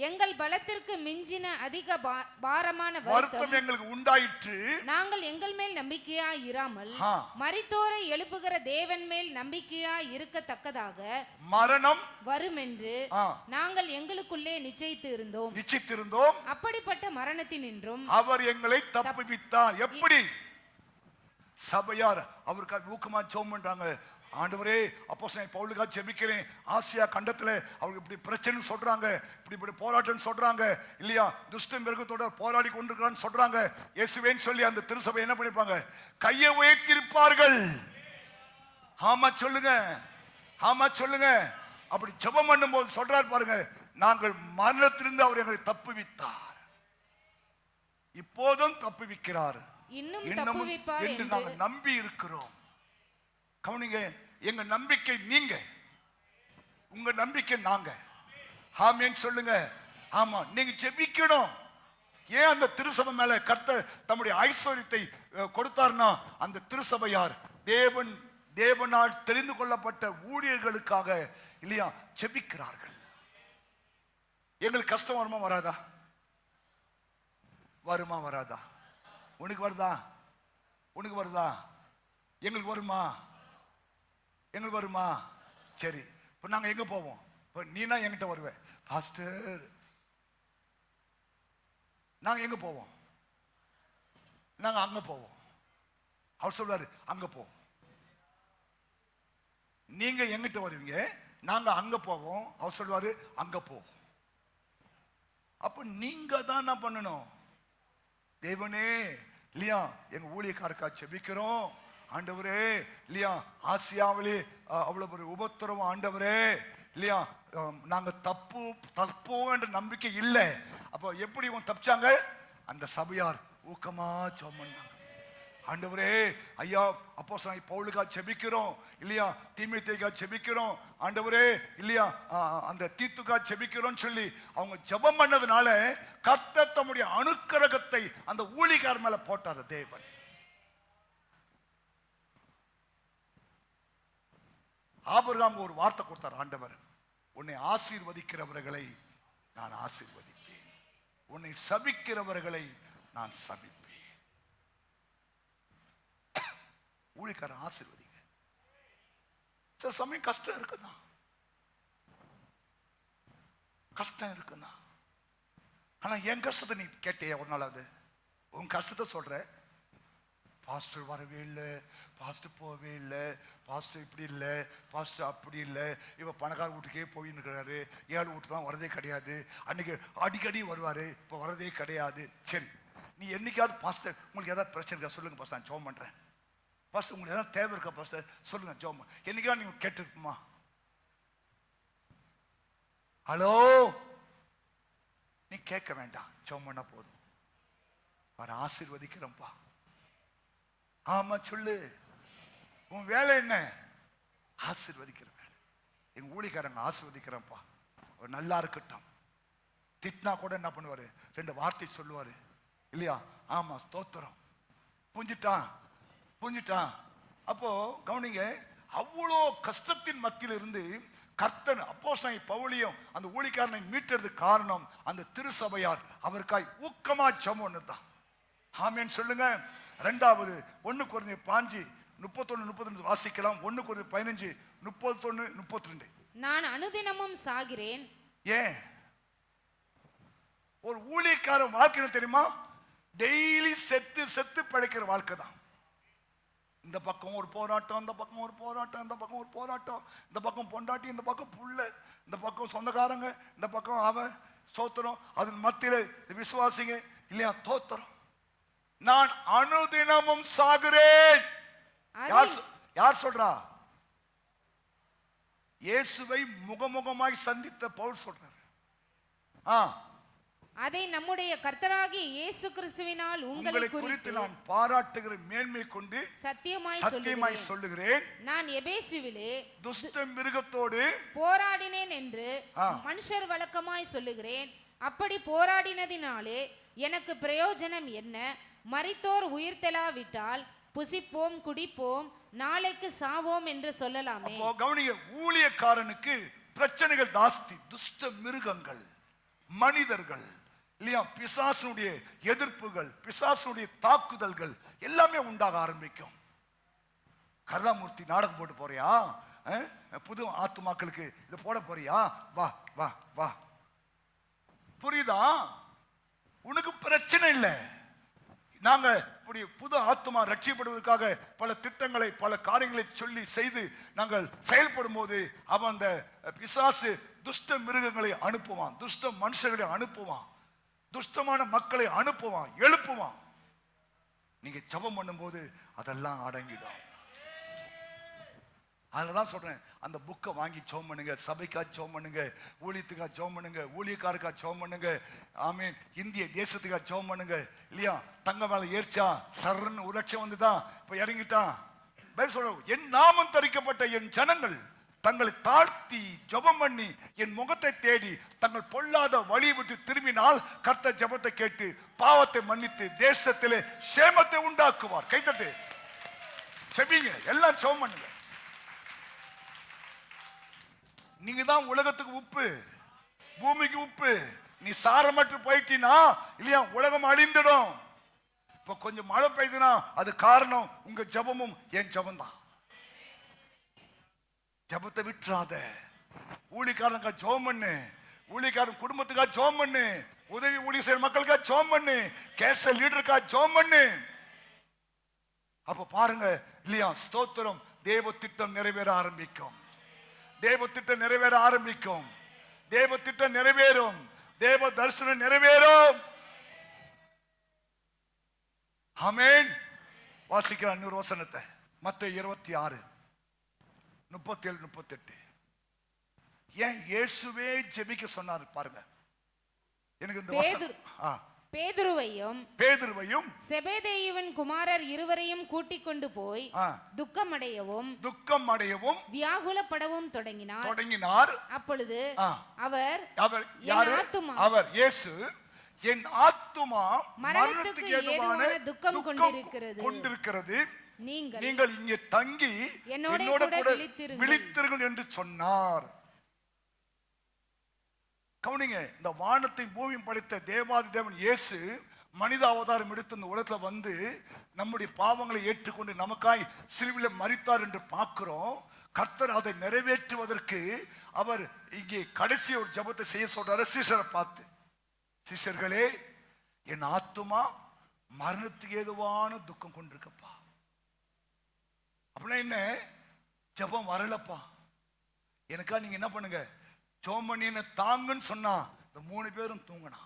எங்கள் பலத்திற்கு மிஞ்சின அதிக பாரமான வருத்தம் எங்களுக்கு உண்டாயிற்று. நாங்கள் எங்கள் மேல் நம்பிக்கையாய் இராமல் மரித்தோரை எழுப்புகிற தேவன் மேல் தன்னம்பிக்கையாய் இருக்கத்தக்கதாக மரணம் வரும் என்று நாங்கள் எங்களுக்குள்ளே நிச்சயித்திருந்தோம். அப்படிப்பட்ட மரணத்தினின்றும் அவர் எங்களை தப்புவித்தார். எப்படி? சபையார் அவருக்கு ஊக்கமா ஜெபம் பண்றாங்க. ஆண்டவரே, அப்போஸ்தலன் பவுலுக்காக ஜெபிக்கிறேன். ஆசியா கண்டத்துல அவருக்கு இப்படி பிரச்சனை சொல்றாங்க, இப்படி போராட்டம் சொல்றாங்க இல்லையா? துஷ்ட மிருகத்தோட போராடி கொண்டிருக்கிறான்னு சொல்றாங்க. இயேசுவேன்னு சொல்லி அந்த திருசபை என்ன பண்ணிருப்பாங்க? கையை உயர்த்திருப்பார்கள். ஆமா சொல்லுங்க, ஆமா சொல்லுங்க. அப்படி ஜெபம் பண்ணும் போது சொல்றாரு பாருங்க, நாங்கள் மரணத்திலிருந்து அவர் எங்களை தப்புவித்தார், இப்போதும் தப்புவிக்கிறார், இன்னும் என்று நாங்கள் நம்பி இருக்கிறோம். கவனிங்க, எங்க நம்பிக்கை நீங்க, உங்க நம்பிக்கை நாங்க. ஆமென் சொல்லுங்க. ஆமா, நீங்க ஜெபிக்கணும். ஏன் அந்த திருசபை மேல கர்த்தர் தம்முடைய ஐஸ்வரியத்தை கொடுத்தார்னா, அந்த திருசபையார் தேவனால் தெரிந்து கொள்ளப்பட்ட ஊழியர்களுக்காக இல்லையா ஜெபிக்கிறார்கள். எங்களுக்கு கஷ்டம் வருமா வராதா? வருமா வராதா? உனக்கு வருதா? உனக்கு வருதா? எங்களுக்கு வருமா? எங்களுக்கு வருமா? சரி, இப்போ நாங்கள் எங்கே போவோம்? இப்போ நீனா எங்கிட்ட வருவேன், பாஸ்டர் நாங்கள் எங்கே போவோம்? நாங்கள் அங்கே போவோம். அவர் சொல்வாரு அங்கே போ. நீங்க எங்கிட்ட வருவீங்க, நாங்கள் அங்கே போவோம். அவர் சொல்வாரு அங்கே போ. அப்போ நீங்க தான் என்ன பண்ணணும்? தேவனே இல்லையா, எங்க ஊழியக்காரக்கா ஜெபிக்கிறோம் ஆண்டவரே இல்லையா, ஆசியாவிலே அவ்வளவு ஒரு உபத்திரவம் ஆண்டவரே இல்லையா, நாங்க தப்போம் என்ற நம்பிக்கை இல்லை. அப்போ எப்படி இவன் தப்பிச்சாங்க? அந்த சபையார் ஊக்கமா ஜெபம் பண்ணாங்க. ஆண்டவரே ஐயா அப்போஸ்தலனாகிய பவுலுக்காக ஜெபிக்கிறோம் இல்லையா, தீமோத்தேயுக்காக ஜெபிக்கிறோம் ஆண்டவரே இல்லையா, அந்த தீத்துக்காக ஜெபிக்கிறோம்னு சொல்லி அவங்க ஜெபம் பண்ணதுனால கர்த்தர் தம்முடைய அனுக்கிரகத்தை அந்த ஊழியக்காரர் மேல போட்டார் தேவன். ஆபிரகாம் ஒரு வார்த்தை கொடுத்தார் ஆண்டவர், உன்னை ஆசீர்வதிக்கிறவர்களை நான் ஆசீர்வதிப்பேன், உன்னை சபிக்கிறவர்களை நான் சபிப்பேன். ஊழியக்காரன் ஆசீர்வதிங்க. சில சமயம் கஷ்டம் இருக்குதான், கஷ்டம் இருக்குதான். ஆனா என் கஷ்டத்தை நீ கேட்டியா ஒரு நாளாவது? உன் கஷ்டத்தை சொல்ற, பாஸ்டர் வரவே இல்லை, பாஸ்டர் போகவே இல்லை, பாஸ்டர் இப்படி இல்லை, பாஸ்டர் அப்படி இல்லை, இப்போ பணக்கார வீட்டுக்கே போயின்னு இருக்கிறாரு, ஏழு வீட்டுலாம் வரதே கிடையாது, அன்னைக்கு அடிக்கடி வருவார், இப்போ வரதே கிடையாது. சரி, நீ என்னைக்காவது பாஸ்டர் உங்களுக்கு ஏதாவது பிரச்சனை இருக்கா சொல்லுங்க பாஸ்டர், நான் ஜெபம் பண்ணுறேன். பாஸ்டர் உங்களுக்கு ஏதாவது தேவை இருக்கா பாஸ்டர் சொல்லுங்க, ஜெபம். என்னைக்காவது நீங்கள் கேட்டுருக்குமா? ஹலோ, நீ கேட்க வேண்டாம், ஜெபம் பண்ணா போதும். அவரை ஆசீர்வதிக்கிறேன்ப்பா. ஆமா சொல்லு, உன் வேலை என்ன? ஆசீர்வதிக்கிற வேலை. எங்க ஊழியக்காரங்க ஆசீர்வதிக்கிறேன்ப்பா, அவர் நல்லா இருக்கட்டும். திட்டினா கூட என்ன பண்ணுவாரு, ரெண்டு வார்த்தை சொல்லுவாரு இல்லையா, ஆமா ஸ்தோத்திரம், புரிஞ்சுட்டான் புரிஞ்சுட்டான். அப்போ கவனிங்க, அவ்வளோ கஷ்டத்தின் மத்தியில் இருந்து கர்த்தன் அப்போஸ்தலனாகிய பவுலையும் அந்த ஊழியக்காரனை மீட்டதுக்கு காரணம் அந்த திருசபையார் அவருக்காய் ஊக்கமா ஜெபம் தான். ஆமென் சொல்லுங்க. ரெண்டாவது 1 கொரிந்தியர் 5:31-32 வாசிக்கலாம். 1 கொரிந்தியர் 15:31-32. நான் அனுதினமும் சாகிறேன். ஏன்? ஒரு ஊழியக்காரன் வாழ்க்கை தெரியுமா? டெய்லி செத்து செத்து பிழைக்கிற வாழ்க்கை தான். இந்த பக்கம் ஒரு போராட்டம், இந்த பக்கம் ஒரு போராட்டம், இந்த பக்கம் ஒரு போராட்டம், இந்த பக்கம் பொண்டாட்டி, இந்த பக்கம் புள்ள, இந்த பக்கம் சொந்தக்காரங்க, இந்த பக்கம் அவன் சோத்திரம், அதன் மத்தியில் விசுவாசிங்க இல்லையா தோத்திரம். நான் அனுதினமும் சாகிறேன். யார் சொல்றா? இயேசுவை முகமுகமாய் சந்தித்த பவுல் சொல்றார். அதை நம்முடைய கர்த்தராகிய இயேசு கிறிஸ்துவினால் உங்களை குறித்து நான் பாராட்டுகிற மேன்மை கொண்டு சத்தியமாய் சொல்லுகிறேன். நான் எபேசுவிலே துஷ்ட மிருகத்தோடு போராடினேன் என்று மனுஷர் வழக்கமாய் சொல்லுகிறேன். அப்படி போராடினதினாலே எனக்கு பிரயோஜனம் என்ன? மரித்தோர் உயிர்த்தெழாவிட்டால் புசிப்போம் குடிப்போம் நாளைக்கு சாவோம் என்று சொல்லலாமே. கவனிங்க, ஊழியக்காரனுக்கு பிரச்சனைகள் ஜாஸ்தி. துஷ்ட மிருகங்கள், மனிதர்கள் இல்லையா, பிசாசுடைய எதிர்ப்புகள், பிசாசுடைய தாக்குதல்கள் எல்லாமே உண்டாக ஆரம்பிக்கும். கருணாமூர்த்தி நாடகம் போட்டு போறியா? புது ஆத்துமாக்களுக்கு இதை போட போறியா? வா வா வா. புரியுதா? உனக்கு பிரச்சனை இல்லை. நாங்க இப்படி புது ஆத்மா ரட்சிக்கப்படுவதற்காக பல திட்டங்களை பல காரியங்களை சொல்லி செய்து நாங்கள் செயல்படும் போது அவன் அந்த பிசாசு துஷ்ட மிருகங்களை அனுப்புவான், துஷ்ட மனுஷர்களை அனுப்புவான், துஷ்டமான மக்களை அனுப்புவான், எழுப்புவான். நீங்க ஜெபம் பண்ணும்போது அதெல்லாம் அடங்கிடும். அதனாலதான் சொல்றேன், அந்த புக்கை வாங்கி ஜெபம் பண்ணுங்க. சபைக்கா ஜெபம் பண்ணுங்க, ஊழியத்துக்கா ஜெபம் பண்ணுங்க, ஊழியக்காருக்கா ஜெபம் பண்ணுங்க. ஆமென். இந்திய தேசத்துக்கா ஜெபம் பண்ணுங்க இல்லையா. தங்க மேல ஏற்சா சர்ன்னு ஒரு லட்சம் வந்துதான் இப்ப இறங்கிட்டான். பைபிள் சொல்ற, என் நாமம் தரிக்கப்பட்ட என் ஜனங்கள் தங்களை தாழ்த்தி ஜெபம் பண்ணி என் முகத்தை தேடி தங்கள் பொல்லாத வழியை விட்டு திரும்பினால் கர்த்தர் ஜெபத்தை கேட்டு பாவத்தை மன்னித்து தேசத்திலே சேமத்தை உண்டாக்குவார். கைத்தட்டு செபிங்க, எல்லாம் ஜெபம் பண்ணுங்க. நீங்க தான் உலகத்துக்கு உப்பு, பூமிக்கு உப்பு. நீ சாரமற்று போயிட்டீனா இல்லையா, உலகம் அழிந்துடும். இப்ப கொஞ்சம் மழை பெய்யுதுன்னா அது காரணம் உங்க ஜெபமும் என் ஜெபம் தான். ஜெபத்தை விட்டுறாத. ஊழியக்காரனுக்கா ஜெபம் பண்ணு, ஊழியக்காரன் குடும்பத்துக்கா ஜெபம் பண்ணு, உதவி ஊழிய செய்யற மக்களுக்கா ஜெபம் பண்ணு, கேச லீடருக்கா ஜெபம் பண்ணு. அப்ப பாருங்க இல்லையா, ஸ்தோத்திரம், தேவ திட்டம் நிறைவேற ஆரம்பிக்கும். தேவ திட்டம் நிறைவேற ஆரம்பிக்கும். தேவ திட்டம் நிறைவேறும். தேவ தரிசனம் நிறைவேறும். ஆமென். வாசிக்கிற இன்னொரு வசனத்தை மத்தேயு 26:37-38. ஏன் இயேசுவே ஜெபிக்க சொன்னார் பாருங்க. எனக்கு இந்த பேதுருவையும் செபெதேயுவின் குமாரர் இருவரையும் கூட்டிக் கொண்டு போய் துக்கமடையவும் வியாகுலப்படவும் தொடங்கினார். அப்பொழுது அவர் அவர் இயேசு, என் ஆத்துமா மரணத்துக்கு ஏதுவான துக்கம் கொண்டிருக்கிறது, நீங்கள் இங்கே தங்கி என்னோட கூட விழித்திருங்கள் என்று சொன்னார். கவனிங்க, இந்த வானத்தை பூமியும் படைத்த தேவாதி தேவன் இயேசு மனித அவதாரம் எடுத்து இந்த உலகத்துல வந்து நம்முடைய பாவங்களை ஏற்றுக்கொண்டு நமக்காய் சிலுவையில் மரித்தார் என்று பார்க்கிறோம். கர்த்தர் அதை நிறைவேற்றுவதற்கு அவர் இங்கே கடைசி ஒரு ஜெபத்தை செய்ய சொல்றாரு சீஷரை பார்த்து. சீஷர்களே, என் ஆத்துமா மரணத்துக்கு ஏதுவான துக்கம் கொண்டிருக்கப்பா. அப்படின்னா என்ன? ஜெபம் வரலப்பா, எனக்கா நீங்க என்ன பண்ணுங்க, ஜெபம் பண்ணி என்ன தாங்கன்னு சொன்னா இந்த 3 பேரும் தூங்கினா.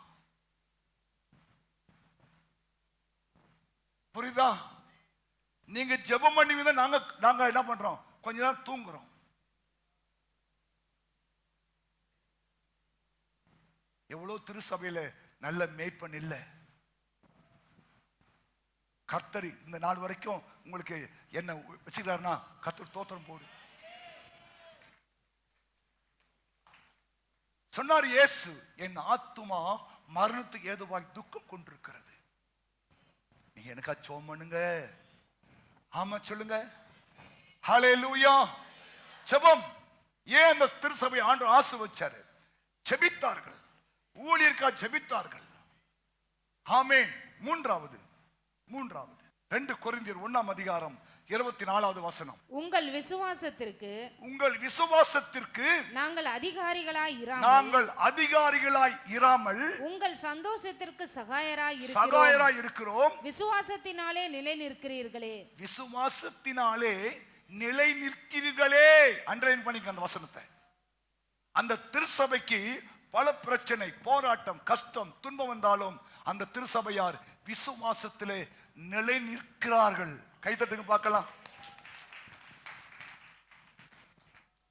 புரியுதா? நீங்க ஜெபம் பண்ணி நாங்க என்ன பண்றோம், கொஞ்ச நேரம் தூங்குறோம். எவ்வளவு திருசபையில நல்ல மேய்ப்பன் இல்ல. கர்த்தர் இந்த நாள் வரைக்கும் உங்களுக்கு என்ன வச்சுக்கிறாருன்னா, கர்த்தர் தோத்திரம் போடு சொன்னார் இயேசு. என் ஆத்துமா மரணத்துக்கு ஏதுவாய் துக்கம் கொண்டிருக்கிறது, நீங்க எனக்கா ஜெபம் பண்ணுங்க. ஆமா சொல்லுங்க, ஹல்லேலூயா. ஜெபம் ஏன் அந்த திருசபை ஆண்டு ஆசீர்வதிச்சாரு? ஜெபித்தார்கள், ஊழியர்க்கா ஜெபித்தார்கள். ஆமென். மூன்றாவது 2 கொரிந்தியர் 1ஆம் அதிகாரம் 24வது வசனம். உங்கள் விசுவாசத்திற்கு நாங்கள் அதிகாரிகளாய் இராமல் உங்கள் சந்தோஷத்திற்கு சகாயராய் இருக்கிறோம். விசுவாசத்தினாலே நிலை நிற்கிறீர்களே. விசுவாசத்தினாலே நிலை நிற்கிறீர்களே. அண்டர்லைன் பண்ணிக்க அந்த வசனத்தை. அந்த திருசபைக்கு பல பிரச்சனை, போராட்டம், கஷ்டம், துன்பம் வந்தாலும் அந்த திருசபையார் விசுவாசத்திலே நிலை நிற்கிறார்கள். கைத்தட்டுங்க பார்க்கலாம்.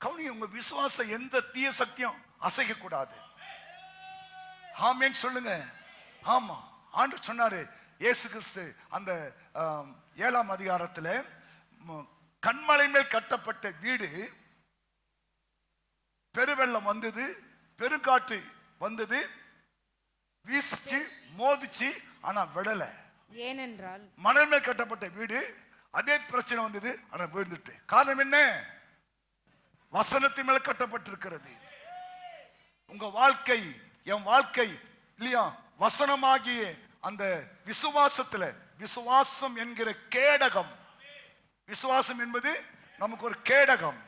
கவனிங்க, உங்க விசுவாசம் எந்த தீய சக்தியும் அசைக்க கூடாது. ஆமென் சொல்லுங்க. ஆமா, ஆண்டவர் சொன்னாரு, இயேசு கிறிஸ்து அந்த 7ஆம் அதிகாரத்துல கன்மலை மேல் கட்டப்பட்ட வீடு பெருவெள்ளம் வந்தது, பெருங்காற்று வந்தது, வீசிச்சு மோதிச்சு, ஆனா விடல. ஏனென்றால் மணல் மேல் கட்டப்பட்ட வீடு, அதே பிரச்சனை வந்தது, ஆனா விழுந்துட்டு. காரணம் என்ன? வசனத்தின் மேல் கட்டப்பட்டிருக்கிறது. உங்க வாழ்க்கை, என் வாழ்க்கை இல்லையா, வசனமாகிய அந்த விசுவாசத்துல, விசுவாசம் என்கிற கேடகம். விசுவாசம் என்பது நமக்கு ஒரு கேடகம்.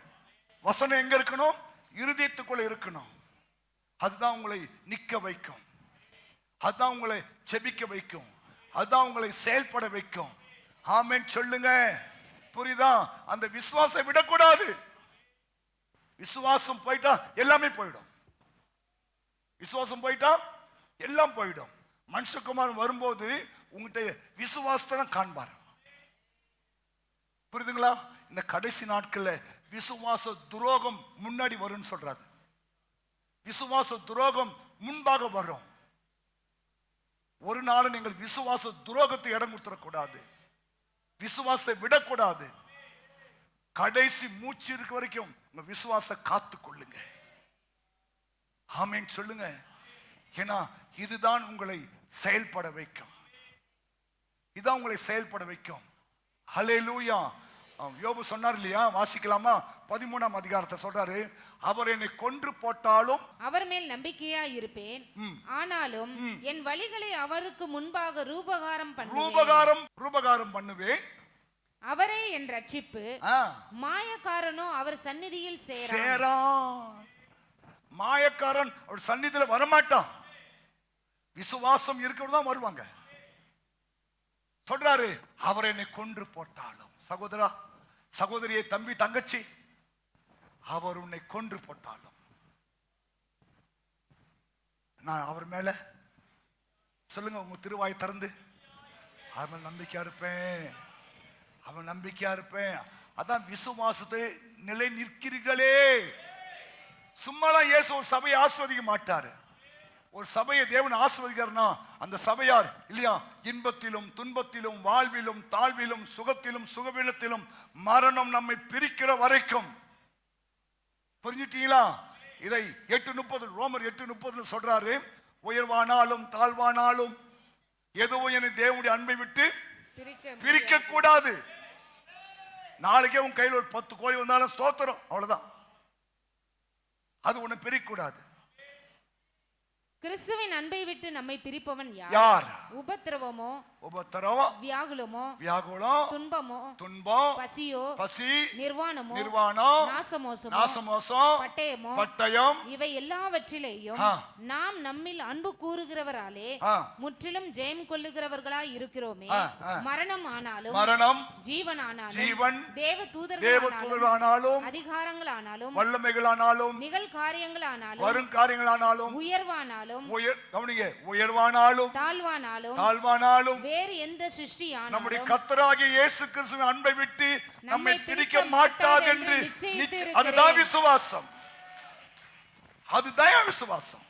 வசனம் எங்க இருக்கணும்? இருதயத்துக்குள்ள இருக்கணும். அதுதான் உங்களை நிக்க வைக்கும், அதுதான் உங்களை ஜெபிக்க வைக்கும், அதுதான் உங்களை செயல்பட வைக்கும். ஆமென் சொல்லுங்க. புரியுதா? அந்த விசுவாசம் விடக்கூடாது. விசுவாசம் போயிட்டா எல்லாமே போயிடும். விசுவாசம் போயிட்டா எல்லாம் போயிடும். மனுஷகுமாரன் வரும்போது உங்ககிட்ட விசுவாசத்தை தான் காண்பார். புரியுதுங்களா? இந்த கடைசி நாட்கள்ல விசுவாச துரோகம் முன்னாடி வரும்னு சொல்றாரு. விசுவாச துரோகம் முன்பாக வரும். ஒரு நாள் நீங்கள் விசுவாச துரோகத்தை இடம் கொடுத்துடக்கூடாது, விசுவாசத்தை விடக்கூடாது. கடைசி மூச்சு இருக்க வரைக்கும் உங்க விசுவாசத்தை காத்து கொள்ளுங்க. ஆமென் சொல்லுங்க. ஏன்னா இதுதான் உங்களை செயல்பட வைக்கும், இதுதான் உங்களை செயல்பட வைக்கும். ஹல்லேலூயா. யோபு சொன்னார் இல்லையா, வாசிக்கலாமா? 13ஆம் அதிகாரத்தை சொல்றாரு, அவர் என்னை கொன்று போட்டாலும் அவர் மேல் நம்பிக்கையா இருப்பேன், ஆனாலும் என் வழிகளை அவருக்கு முன்பாக ரூபகாரம் பண்ணுவேன். அவரே என் ரட்சிப்பு, மாயக்காரனோ அவர் சந்நிதியில் சேரான். மாயக்காரன் அவர் சந்நிதியில் வரமாட்டான். விசுவாசம் இருக்கிறவங்க வருவாங்க. சொல்றாரு, அவர் என்னை கொன்று போட்டாலும். சகோதரா, சகோதரியை, தம்பி, தங்கச்சி, அவர் உன்னை கொன்று போட்டாலும் நான் அவர் மேல சொல்லுங்க, உங்க திருவாய் திறந்து அவன் நம்பிக்கையா இருப்பேன், அவன் நம்பிக்கையா இருப்பேன். அதான் விசுவாசத்தை நிலை நிற்கிறீர்களே. சும்மாலாம் இயேசு ஒரு சபையை ஆஸ்வதிக்க மாட்டாரு. ஒரு சபையை தேவன் ஆசீர்வதிக்கிறார்னா அந்த சபையார் இல்லையா, இன்பத்திலும் துன்பத்திலும் வாழ்விலும் தாழ்விலும் சுகத்திலும் சுகவீனத்திலும் மரணம் நம்மை பிரிக்கிற வரைக்கும். புரிஞ்சுட்டீங்களா? இதை 8:30 ரோமர் 8:30 சொல்றாரு, உயர்வானாலும் தாழ்வானாலும் எதுவும் என்னை தேவனுடைய அன்பை விட்டு பிரிக்க கூடாது. நாளைக்கே உன் கையில் ஒரு 10 கோடி வந்தாலும் ஸ்தோத்திரம், அவ்வளவுதான். அது உன்னை பிரிக்க கூடாது. கிறிஸ்துவின் அன்பை விட்டு நம்மை பிரிப்பவன் யார்? உபத்திரவமோ, வியாகுலமோ, துன்பமோ, பசியோ, நிர்வாணமோ, நாசமோசமோ, பட்டயம், இவை எல்லாவற்றிலேயும் நாம் நம்மில் அன்பு கூறுகிறவராலே முற்றிலும் ஜெயம் கொள்ளுகிறவர்களாய் இருக்கிறோமே. மரணம் ஆனாலும் ஜீவன், தேவ தூதர்களானாலும் அதிகாரங்களானாலும் வல்லமைகளானாலும் நிகழ்காரியங்களானாலும் வருங்காரியங்களானாலும் உயர்வானாலும் தாழ்வானாலும் வேறு எந்த சிருஷ்டியானாலும் நம்முடைய கர்த்தராகிய இயேசு கிறிஸ்துவின் அன்பை விட்டு நம்மை பிரிக்க மாட்டாது என்று அதுதான் விசுவாசம். அதுதான் விசுவாசம்.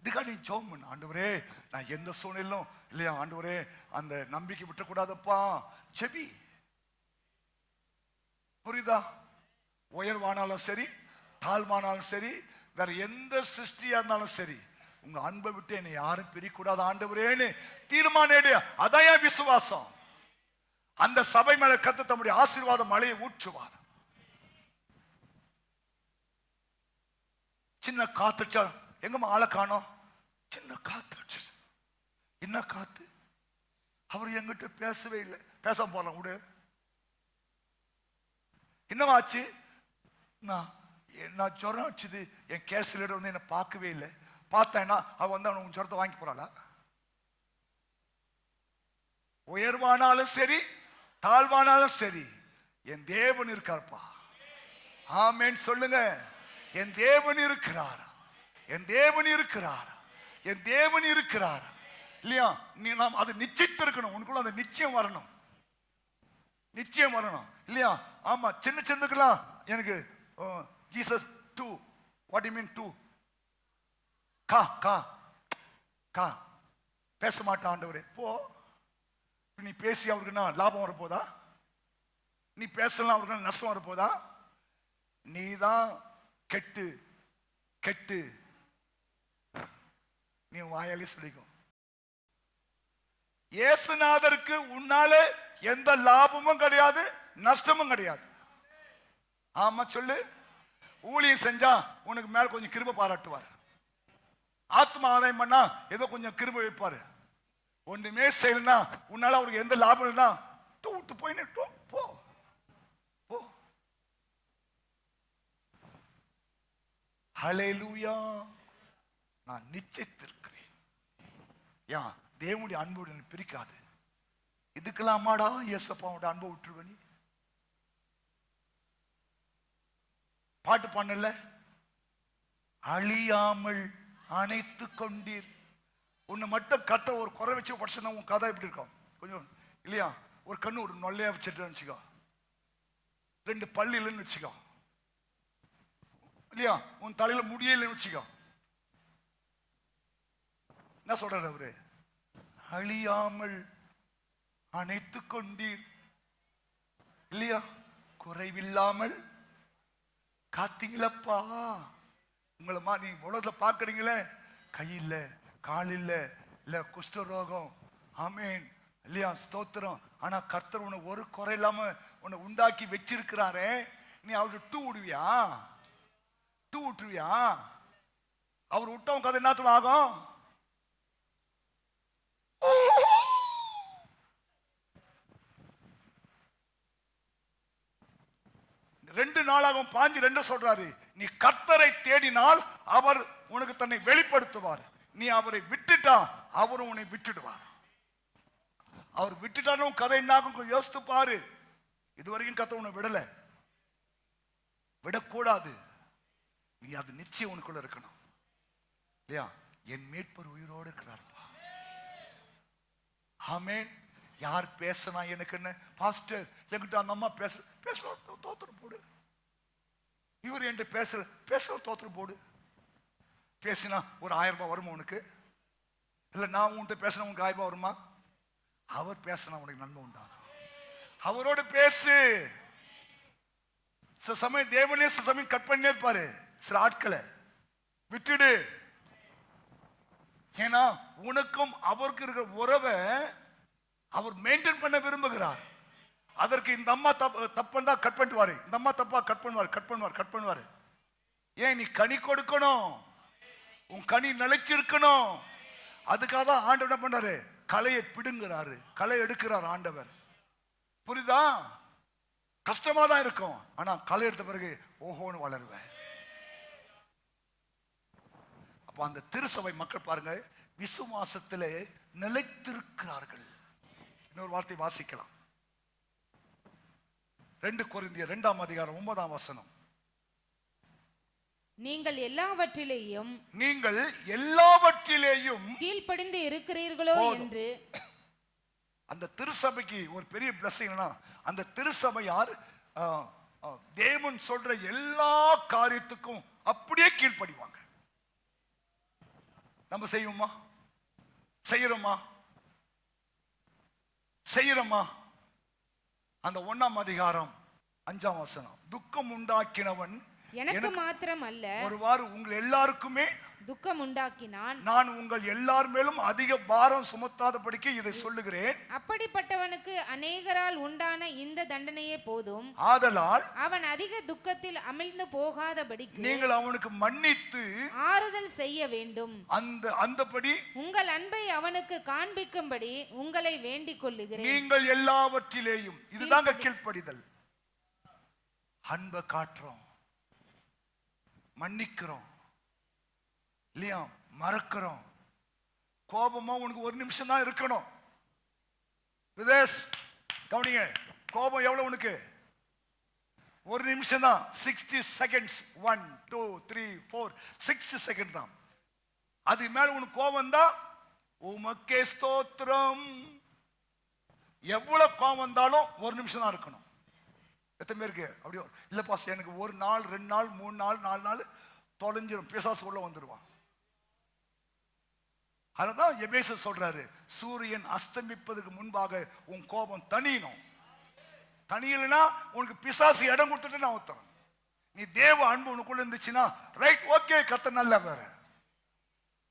இதுக்காக நீ ஜெபம் பண்ணு, ஆண்டவரே நான் எந்த சூழ்நிலும் இல்லையா ஆண்டவரே அந்த நம்பிக்கை விட்டக்கூடாதப்பா. செபி, புரியுதா? உயர்வானாலும் சரி தாழ்வானாலும் சரி வேற எந்த சிருஷ்டியா இருந்தாலும் சரி உங்க அன்பை விட்டு என்னை யாரும் பிரிக்கூடாது ஆண்டவரேன்னு தீர்மானம். அதான் விசுவாசம். அந்த சபை மேல கர்த்தர் தம்முடைய ஆசீர்வாத மழையை ஊற்றுவார். சின்ன காத்து, எங்கம்மா ஆளை காணோம்? சின்ன காத்து, என்ன காத்து? அவர் எங்கிட்ட பேசவே இல்லை. பேச போறோம் விடு. என்னவாச்சு? நான் ஜுரம் வச்சுது, என் கேஸ்ல வந்து என்ன பார்க்கவே இல்லை. பார்த்தேன்னா அவ வந்து அவன் ஜுரத்தை வாங்கி போறாளா? உயர்வானாலும் சரி தாழ்வானாலும் சரி என் தேவன் இருக்கார்ப்பா. ஆமென் சொல்லுங்க. என் தேவன் இருக்கிறார், என் தேவன் இருக்கிறார், என் தேவன் இருக்கிறார். இல்லையா? நீ நாம் அது நிச்சயித்திருக்கணும். உனக்குள்ள அந்த நிச்சயம் வரணும், நிச்சயம் வரணும். இல்லையா? ஆமா, சின்ன சின்னதுக்கெல்லாம் எனக்கு Jesus 2, what do you mean 2? கா பேச மாட்டான் ஆண்டவரே. போ, நீ பேசி அவருக்கு லாபம் வரப்போதா? நீ பேசலாம் அவருக்கு நஷ்டம் வரப்போதா? நீ தான் கெட்டு கெட்டு நீ வாயாலே சொல்லிக்கும். இயேசுநாதருக்கு உன்னால எந்த லாபமும் கிடையாது, நஷ்டமும் கிடையாது. ஆமா சொல்லு. ஊழியம் செஞ்சா உனக்கு மேல கொஞ்சம் கிருபை பாராட்டுவார். ஆத்மா ஆதாயம் பண்ணா ஏதோ கொஞ்சம் கிருபை வைப்பாரு. ஒண்ணுமே செய்யலன்னா உன்னால அவருக்கு எந்த லாபம் இல்லைன்னா தூட்டு போய் போ போ. ஹல்லேலூயா. நான் நிச்சயித்திருக்கிறேன். ஏன் தேவனுடைய அன்போடு பிரிக்காது. இதுக்கெல்லாமாடா இயேசப்பாவோட அன்பை விட்டுருவ? நீ பாட்டு பண்ணல, அழியாமல் அணைத்து கொண்டீர். உன்னை மட்டும் கட்ட ஒரு குறை வச்சு படிச்சுன்னா உன் கதை எப்படி இருக்கும் கொஞ்சம் இல்லையா? ஒரு கண்ணு ஒரு நொல்லையா வச்சுட்டு வச்சுக்கோ, 2 பல்லு இல்லைன்னு வச்சுக்கோ, இல்லையா? உன் தலையில முடியலன்னு வச்சுக்கோ. என்ன சொல்றாரு அவரு? அழியாமல் அணைத்து கொண்டீர், இல்லையா? குறைவில்லாமல் காத்தீங்களப்பா. உங்களை நீங்க உலகத்துல பாக்குறீங்களே, கை இல்ல கால் இல்ல குஷ்டரோகம், ஆமேன் இல்லையா? ஸ்தோத்திரம். ஆனா கர்த்தர் உன்னை ஒரு குறை இல்லாம உன்னை உண்டாக்கி வச்சிருக்கிறாரே, நீ அவருக்கு டூ விட்டுருவியா? அவர் விட்டவன் கதை என்னத்துல ஆகும்? ரெண்டு நாளாகவும் 5:2 சொல்றாரு, நீ கர்த்தரை தேடினால் அவர் உனக்கு தன்னை வெளிப்படுத்துவார். நீ அவரை விட்டுட்டா அவரும் உன்னை விட்டுடுவார். அவர் விட்டுட்டாலும் கதை என்னாகும் யோசித்து பாரு. இதுவரைக்கும் கர்த்தர் உன்னை விடல, விடக்கூடாது. நீ அது நிச்சயம் உனக்குள்ள இருக்கணும், இல்லையா? என் மீட்பர் உயிரோடு இருக்கிறார்ப்பா. ஆமென். யார் பேசினா எனக்கு என்ன? பாஸ்டர் என்கிட்ட அந்த அம்மா பேச தோத்திரம் போடு, இவர் என்கிட்ட பேச தோத்திரம் போடு. பேசினா ஒரு 1000 ரூபாய் வருமா உனக்கு? இல்ல நான் உன்கிட்ட பேசினா உனக்கு 1000 ரூபாய் வருமா? அவர் பேசினா உனக்கு நன்மை உண்டாகும். அவரோடு பேசு. சில சமயம் தேவனே சில சமயம் கட் பண்ணே இருப்பாரு. சில ஆட்களை விட்டுடு. ஏன்னா உனக்கும் அவருக்கு இருக்கிற உறவை அவர் மெயின்டைன் பண்ண விரும்புகிறார். அதற்கு இந்த அம்மா தப்பா கட் பண்ணுவாரு, இந்த அம்மா தப்பா கட் பண்ணுவாரு. ஏன் நீ கனி கொடுக்கணும், உன் கனி நிலைச்சிருக்கணும். அதுக்காக தான் ஆண்டவர் என்ன பண்றாரு? களையை பிடுங்குறாரு, களை எடுக்கிறார் ஆண்டவர். புரியுதா? கஷ்டமா தான் இருக்கும், ஆனா களை எடுத்த பிறகு ஓஹோன்னு வளருவேன். அப்ப அந்த திருசபை மக்கள் பாருங்க, விசுவாசத்திலே நிலைத்திருக்கிறார்கள். இன்னொரு வார்த்தை வாசிக்கலாம். 2 கொரிந்தியர் 2ஆம் அதிகாரம் 9ஆம் வசனம். நீங்கள் எல்லாவற்றிலேயும் கீழ்ப்படிந்து இருக்கிறீர்களோ என்று. அந்த திருசபைக்கு ஒரு பெரிய பிளஸிங். அந்த திருசபையார் தேவன் சொல்ற எல்லா காரியத்துக்கும் அப்படியே கீழ்ப்படிவாங்க. நம்ம செய்யறோமா? அந்த 1ஆம் அதிகாரம் 5ஆம் வசனம். துக்கம் உண்டாக்கினவன் எனக்கு மாத்திரம் அல்ல, ஒருவாறு உங்கள் எல்லாருக்குமே துக்கம் உண்டாக்கினான். நான் உங்கள் எல்லார் மேலும் அதிக பாரம் சுமத்தாதபடிக்கு இதை சொல்லுகிறேன். அப்படிப்பட்டவனுக்கு அநேகரால் உண்டான இந்த தண்டனையே போதும். ஆதலால் அவன் அதிக துக்கத்தில் அமிழ்ந்து போகாதபடிக்கு நீங்கள் அவனுக்கு மன்னித்து ஆறுதல் செய்ய வேண்டும். அந்தபடி உங்கள் அன்பை அவனுக்கு காண்பிக்கும்படி உங்களை வேண்டிக் கொள்ளுகிறேன். நீங்கள் எல்லாவற்றிலேயும், இதுதாங்க கீழ்ப்படிதல். அன்பை காட்டுறோம், மன்னிக்கிறோம் இல்லையா, மறக்கிறோம். கோபமா உனக்கு 1 நிமிஷம் தான் இருக்கணும். விதேஷ் கவனிங்க, கோபம் எவ்வளவு உனக்கு? 1 நிமிஷம் தான். 60 செகண்ட்ஸ். 1 2 3 4 60 செகண்ட் தான். அது மேல உனக்கு கோபம் தான் உமக்கே ஸ்தோத்திரம். எவ்வளவு கோபம் வந்தாலும் 1 நிமிஷம் தான் இருக்கணும். எத்தனை பேருக்கு அப்படியே இல்ல பாஸ், எனக்கு 1 நாள் 2 நாள் 3 நாள் 4 நாள் தொலைஞ்சிரும், பிசாசு உள்ள வந்துருவான். அததான் எபேசு சொல்றாரு, சூரியன் அஸ்தமிப்பதற்கு முன்பாக உன் கோபம் தணியணும். தனியலைன்னா உனக்கு பிசாசு இடம் கொடுத்துட்டு நான் ஒத்துறேன். நீ தேவ அன்பு உனக்குள்ள இருந்துச்சுன்னா ரைட், ஓகே, கர்த்தர் நல்லவர்,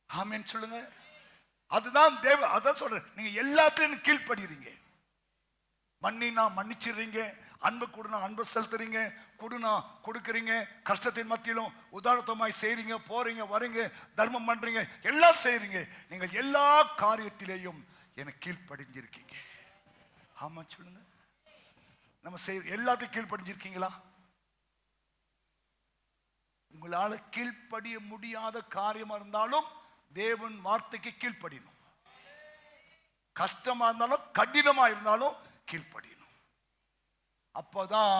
ஆமென் சொல்லுங்க. அதுதான் தேவ. அதான் சொல்றேன், நீங்க எல்லாத்தையும் கீழ்ப்படுறீங்க. மன்னினா மன்னிச்சிடுறீங்க, அன்பு கொடுனா அன்பு செலுத்துறீங்க, கொடுனா கொடுக்குறீங்க, கஷ்டத்தின் மத்தியிலும் உதாரணமாய் செய்றீங்க, போறீங்க வரீங்க, தர்மம் பண்றீங்க, எல்லாம் செய்றீங்க. நீங்கள் எல்லா காரியத்திலேயும் எனக்கு கீழ்ப்படிஞ்சிருக்கீங்க. ஆமா சொல்லுங்க. நம்ம எல்லாத்தையும் கீழ்ப்படிஞ்சிருக்கீங்களா? உங்களால கீழ்ப்படிய முடியாத காரியமா இருந்தாலும் தேவன் வார்த்தைக்கு கீழ்ப்படியணும். கஷ்டமா இருந்தாலும் கடினமா இருந்தாலும் கீழ்ப்படியணும். அப்பதான்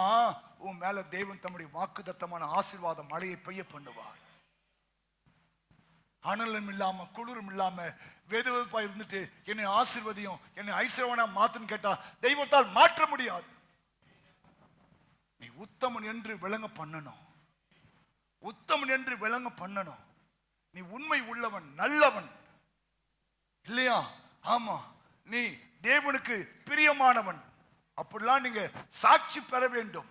உன் மேல தேவன் தம்முடைய வாக்குத்தத்தமான ஆசீர்வாத மழையை பெய்ய பண்ணுவார். அனலும் இல்லாம குளிரும் இல்லாம வெதுவெதுப்பா இருந்துட்டு என்னை ஆசீர்வதியும், என்னை ஐஸ்வர்யவனா மாத்துன்னு கேட்டா தெய்வத்தால் மாற்ற முடியாது. நீ உத்தமன் என்று விளங்க பண்ணணும், உத்தமன் என்று விளங்க பண்ணணும். நீ உண்மை உள்ளவன், நல்லவன் இல்லையா? ஆமா, நீ தேவனுக்கு பிரியமானவன், அப்படிலாம் நீங்க சாட்சி பெற வேண்டும்.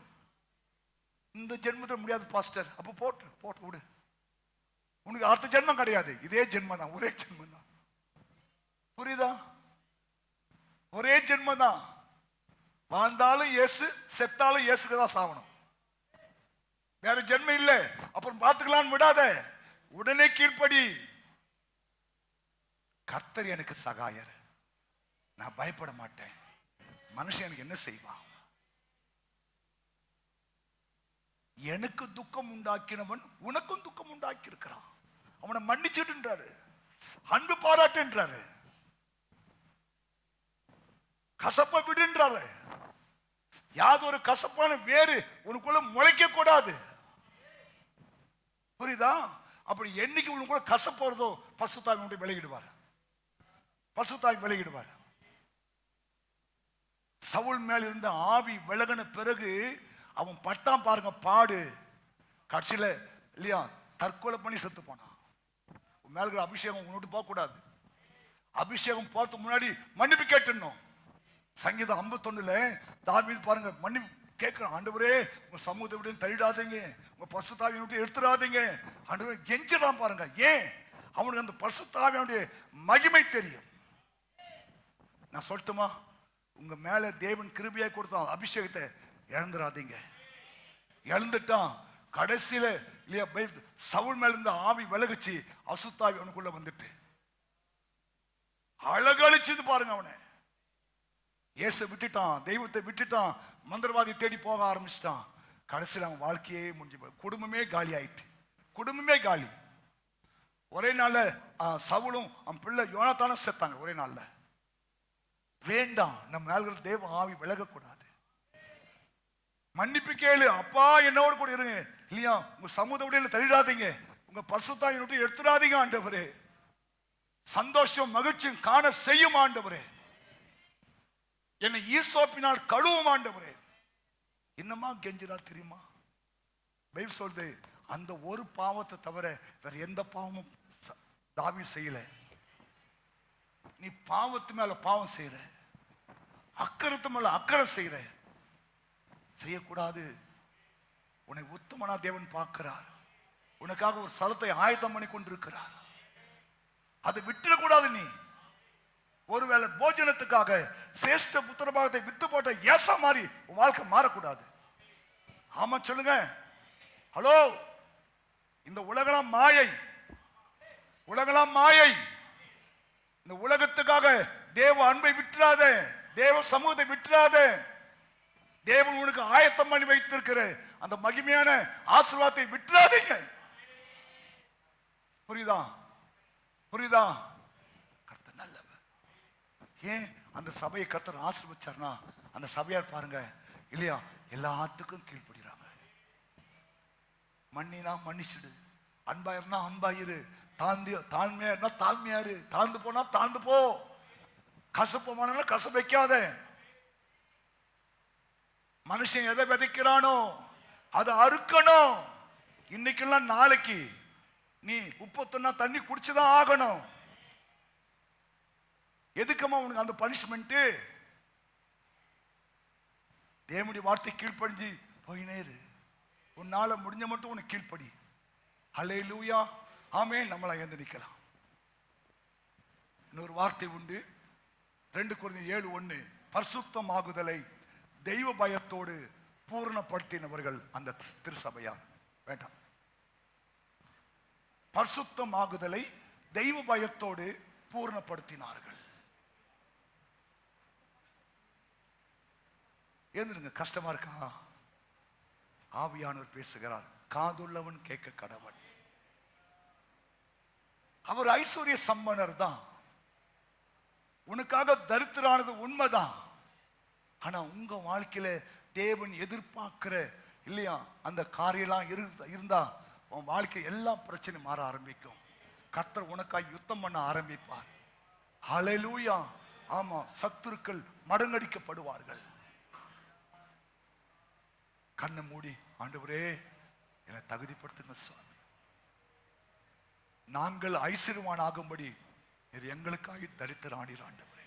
இந்த ஜென்மத்தில் முடியாது பாஸ்டர், அப்ப போட்டு விடு. உனக்கு அடுத்த ஜென்மம் கிடையாது, இதே ஜென்மம் தான், ஒரே ஜென்மம் தான். புரியுதா? ஒரே ஜென்மம் தான். வாழ்ந்தாலும் இயேசு, செத்தாலும் இயேசுக்கு தான் சாவணும், வேற ஜென்மம் இல்லை. அப்புறம் பார்த்துக்கலான்னு விடாத, உடனே கீழ்ப்படி. கர்த்தர் எனக்கு சகாயர், நான் பயப்பட மாட்டேன். மனுஷன் எனக்கு என்ன செய்வான்? எனக்கு துக்கம் உண்டாக்கினவன் உனக்கும் துக்கம் உண்டாக்கி இருக்கிறான். அவனை மன்னிச்சுட்டுன்றாரு, அன்பு பாராட்டுன்றாரு, கசப்ப விடுன்றாரு. யாதொரு கசப்பான வேறு உனக்குள்ள முளைக்க கூடாது. புரியுதா? அப்படி என்னைக்கு உனக்குள்ள கசப்பு வருதோ பசுத்தாவி விலகிடுவார், பசுத்தாவி விலகிடுவார். சவுல் மேல் இருந்த ஆவி விலகின பிறகு அவன் பட்டான் பாருங்க பாடு, கடைசியில இல்லையா தற்கொலை பண்ணி செத்து போனான். மேல இருக்கிற அபிஷேகம் உன்னை போக கூடாது. அபிஷேகம் போறதுக்கு முன்னாடி மன்னிப்பு கேட்டுடணும். சங்கீதம் 51 தாவீது பாருங்க மன்னிப்பு கேட்கிறான். ஆண்டவரே உங்க சமூகத்தை விட்டு தள்ளிடாதீங்க, உங்க பரிசுத்தாவியை விட்டு எடுத்துடாதீங்க ஆண்டவரே கெஞ்சிடான் பாருங்க. ஏன்? அவனுக்கு அந்த பரிசுத்தாவியுடைய மகிமை தெரியும். நான் சொல்லட்டுமா, உங்க மேல தேவன் கிருபையாய் கொடுத்தான் அபிஷேகத்தை இழந்துடாதீங்க. இழந்துட்டான் கடைசியில இல்லையா, சவுல் மேல இருந்த ஆவி விலகுச்சு, அசுத்தாவி அவனுக்குள்ள வந்துட்டு அழகழிச்சது பாருங்க. அவனை இயேசு விட்டுட்டான், தெய்வத்தை விட்டுட்டான், மந்திரவாதி தேடி போக ஆரம்பிச்சிட்டான். கடைசியில் அவன் வாழ்க்கையே முடிஞ்சு போய் குடும்பமே காலி ஆயிட்டு. குடும்பமே காலி. ஒரே நாள்ல சவுலும் அவன் பிள்ளை யோனாத்தானும் செத்தாங்க ஒரே நாள்ல. வேண்டாம், நம்ம மேல்கள் தேவ ஆவி விலகக்கூடாது. மன்னிப்பு கேளு, அப்பா என்னோடு கூட இருங்க இல்லையா, உங்க சமூகத்தை தள்ளிடாதீங்க, உங்க பரிசுத்தாவியை விட்டு எடுத்துடாதீங்க ஆண்டவரே. சந்தோஷம் மகிழ்ச்சியும் காண செய்யும் ஆண்டவரே. என்னை ஈசோப்பினால் கழுவும் ஆண்டவரே. என்னமா கெஞ்சினா தெரியுமா? பைபிள் சொல்லுது, அந்த ஒரு பாவத்தை தவிர வேற எந்த பாவமும் தாவீது செய்யல. நீ பாவத்து மேல பாவம் செய்யற, அக்கறத்து மேல அக்கறை செய்யற, செய்யக்கூடாது. உன்னை உத்தமனா தேவன் பார்க்கிறார். உனக்காக ஒரு ஸ்தலத்தை ஆயத்தம் பண்ணி கொண்டிருக்கிறார். அதை விட்டுடக்கூடாது. நீ ஒருவேளை போஜனத்துக்காக சிரேஷ்ட புத்திரபாகத்தை வித்து போட்ட ஏச மாதிரி வாழ்க்கை மாறக்கூடாது. ஆமா சொல்லுங்க. ஹலோ, இந்த உலகலாம் மாயை, உலகலாம் மாயை. இந்த உலகத்துக்காக தேவ அன்பை விட்டுறாத, தேவ சமூகத்தை விட்டுறாத. தேவன் உனக்கு ஆயத்தம் பண்ணி வைத்திருக்கிற அந்த மகிமையான ஆசீர்வாதத்தை விட்டுறாதீங்க. புரியுதா? புரியுதா? கர்த்தர் நல்லவர். ஏன் அந்த சபையை கர்த்தர் ஆசீர்வதிச்சார்னா, அந்த சபையார் பாருங்க இல்லையா, எல்லாத்துக்கும் கீழ்ப்படுகிறாங்க. மன்னினா மன்னிச்சுடு, அன்பாயிருந்தா அன்பாயிரு, தாழ்மையா இருந்தா தாழ்மையாரு, தாழ்ந்து போனா தாழ்ந்து போ, கசப்பமான கசப்பு வைக்காத. மனுஷன் எதை விதைக்கிறானோ அதை அறுக்கணும். இன்னைக்கெல்லாம் நாளைக்கு நீ உப்பு தொன்னா தண்ணி குடிச்சுதான் ஆகணும். எதுக்குமா உனக்கு அந்த பனிஷ்மெண்ட்? தேவனுடைய வார்த்தை கீழ்ப்படிஞ்சு போயினே இரு. உன்னால முடிஞ்ச மட்டும் உனக்கு கீழ்ப்படி. ஹல்லேலூயா, ஆமென். நம்மள எழுந்து நிக்கலாம். இன்னொரு வார்த்தை உண்டு, 2 கொரிந்தியர் 7:1, பரிசுத்தமாகுதலை தெய்வ பயத்தோடு பூரணப்படுத்தினவர்கள் அந்த திருசபையார். வேண்டாம், பரிசுத்தமாகுதலை தெய்வ பயத்தோடு பூரணப்படுத்தினார்கள். எழுந்துருங்க. கஷ்டமா இருக்கா? ஆவியானவர் பேசுகிறார், காதுள்ளவன் கேட்க கடவன். அவர் ஐஸ்வர்ய சம்பனர் தான், உனக்காக தரித்திரானது உண்மைதான். ஆனா உங்க வாழ்க்கையில தேவன் எதிர்பார்க்கிற இல்லையா அந்த காரியெல்லாம் இருந்தா உன் வாழ்க்கை எல்லா பிரச்சனையும் மாற ஆரம்பிக்கும். கர்த்தர் உனக்காக யுத்தம் பண்ண ஆரம்பிப்பார். ஹல்லேலூயா. ஆமா, சத்துருக்கள் மடங்கடிக்கப்படுவார்கள். கண்ணை மூடி, ஆண்டவரே என்னை தகுதிப்படுத்துங்க சுவாமி, நாங்கள் ஐஸ்வர்யவான் ஆகும்படி எங்களுக்காக தரித்திர ஆண்டீர் ஆண்டவரே.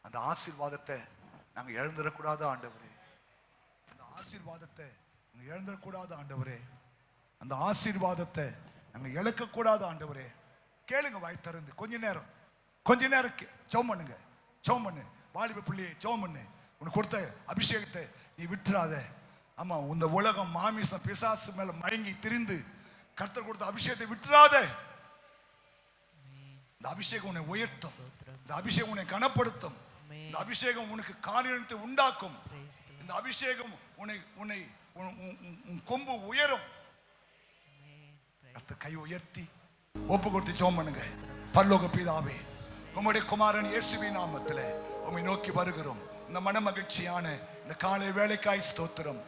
அந்த ஆசீர்வாதத்தை நாங்கள் இழந்துடக்கூடாது ஆண்டவரே. அந்த ஆசீர்வாதத்தை நாங்கள் இழந்துடக்கூடாது ஆண்டவரே. அந்த ஆசீர்வாதத்தை நாங்கள் இழக்கக்கூடாது ஆண்டவரே. கேளுங்க வாய் திறந்து. கொஞ்ச நேரம் ஜெபம் பண்ணுங்க. ஜெபம் பண்ணு வாலிப பிள்ளையை, ஜெபம் பண்ணு. உனக்கு கொடுத்த அபிஷேகத்தை நீ விட்டுறாத. ஆமா, இந்த உலகம் மாமிசம் பிசாசு மேல மயங்கி திரிந்து கர்த்தர் கொடுத்த அபிஷேகத்தை விட்டுறாத. இந்த அபிஷேகம் உன்னை உயர்த்தும், இந்த அபிஷேகம் உன்னை கனப்படுத்தும், இந்த அபிஷேகம் உனக்கு காரியத்தை உண்டாக்கும், இந்த அபிஷேகம் உன்னை உன் கொம்பு உயரும். கை உயர்த்தி ஒப்பு கொடுத்து ஜெபம் பண்ணுங்க. பரலோக பிதாவே, உம்முடைய குமாரன் இயேசுவின் நாமத்திலே உம்மை நோக்கி வருகிறோம். இந்த மன மகிழ்ச்சியான இந்த காலை வேளைக்காய் ஸ்தோத்திரம்.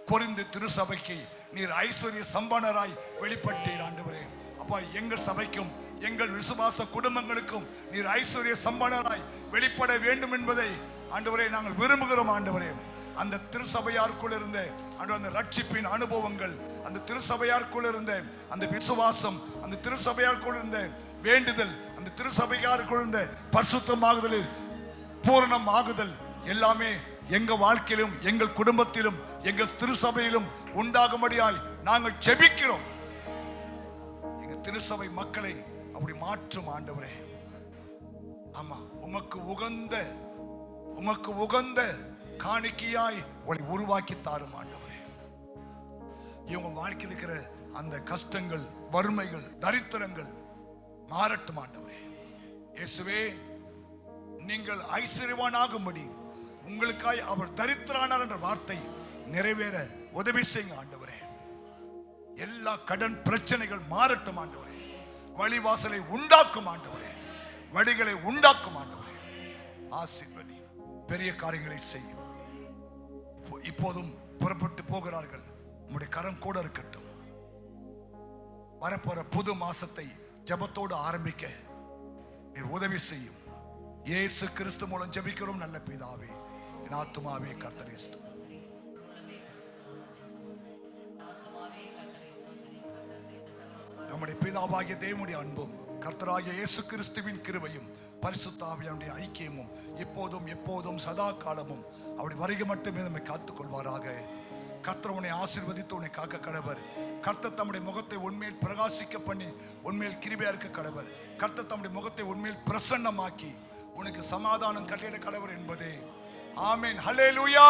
கொரிந்து திருசபைக்கு நீர் ஐஸ்வர்ய சம்பனராய் வெளிப்பட்டீர் ஆண்டவரே. அப்பா, எங்கள் சபைக்கும் எங்கள் விசுவாச குடும்பங்களுக்கும் நீர் ஐஸ்வர்ய சம்பனராய் வெளிப்பட வேண்டும் என்பதை ஆண்டவரே நாங்கள் விரும்புகிறோம் ஆண்டவரே. அந்த திருசபையாருக்குள் இருந்த அந்த ரட்சிப்பின் அனுபவங்கள், அந்த திருசபையாருக்குள் இருந்த அந்த விசுவாசம், அந்த திருசபையாருக்குள் இருந்த வேண்டுதல், அந்த திருசபையாருக்குள் இருந்த பரிசுத்தமாகுதலில் பூரணமாகுதல் எல்லாமே எங்க வாழ்க்கையிலும் எங்கள் குடும்பத்திலும் எங்கள் திருசபையிலும் உண்டாகும்படியாய் நாங்கள் ஜெபிக்கிறோம். எங்க திருசபை மக்களை அப்படி மாற்றும் ஆண்டவரே. ஆமா, உமக்கு உகந்த காணிக்கையாய் உங்களை உருவாக்கி தாரும் ஆண்டவரே. இவங்க வாழ்க்கையில் இருக்கிற அந்த கஷ்டங்கள், வறுமைகள், தரித்திரங்கள் மாறட்டும் ஆண்டவரே. இயேசுவே, நீங்கள் ஐஸ்வர்யவானாகும்படி உங்களுக்காய் அவர் தரித்திரானார் என்ற வார்த்தை நிறைவேற உதவி செய்யுங்க ஆண்டவரே. எல்லா கடன் பிரச்சனைகள் மாறட்டும் ஆண்டவரே. வழிவாசலை உண்டாக்கும் ஆண்டவரே, வழிகளை உண்டாக்கும் ஆண்டவரே. ஆசீர்வதி, பெரிய காரியங்களை செய்யும். இப்போதும் புறப்பட்டு போகிறார்கள், உம்முடைய கரம் கூட இருக்கட்டும். வரப்போற புது மாசத்தை ஜெபத்தோடு ஆரம்பிக்க நீர் உதவி செய்யும். இயேசு கிறிஸ்து மூலம் ஜெபிக்கிறோம் நல்ல பிதாவே. என் ஆத்துமாவே கர்த்தரை ஸ்தோத்திரி. நம்முடைய பிதாவாகிய தேவனுடைய அன்பும் கர்த்தராகிய இயேசு கிறிஸ்துவின் கிருபையும் பரிசுத்த ஆவியானுடைய ஐக்கியமும் இப்போதும் எப்போதும் சதா காலமும் அவருடைய வருகை மட்டுமே நம்மை காத்துக் கொள்வாராக. கர்த்தர் உன்னை ஆசீர்வதித்து உன்னை காக்க கடவர். கர்த்தர் தம்முடைய முகத்தை உன்மேல் பிரகாசிக்க பண்ணி உன்மேல் கிருபையா இருக்க கடவர். கர்த்தர் தம்முடைய முகத்தை உன்மேல் பிரசன்னமாக்கி உனக்கு சமாதானம் கட்டளையிட கடவர் என்பதே. ஆமென். ஹல்லேலூயா.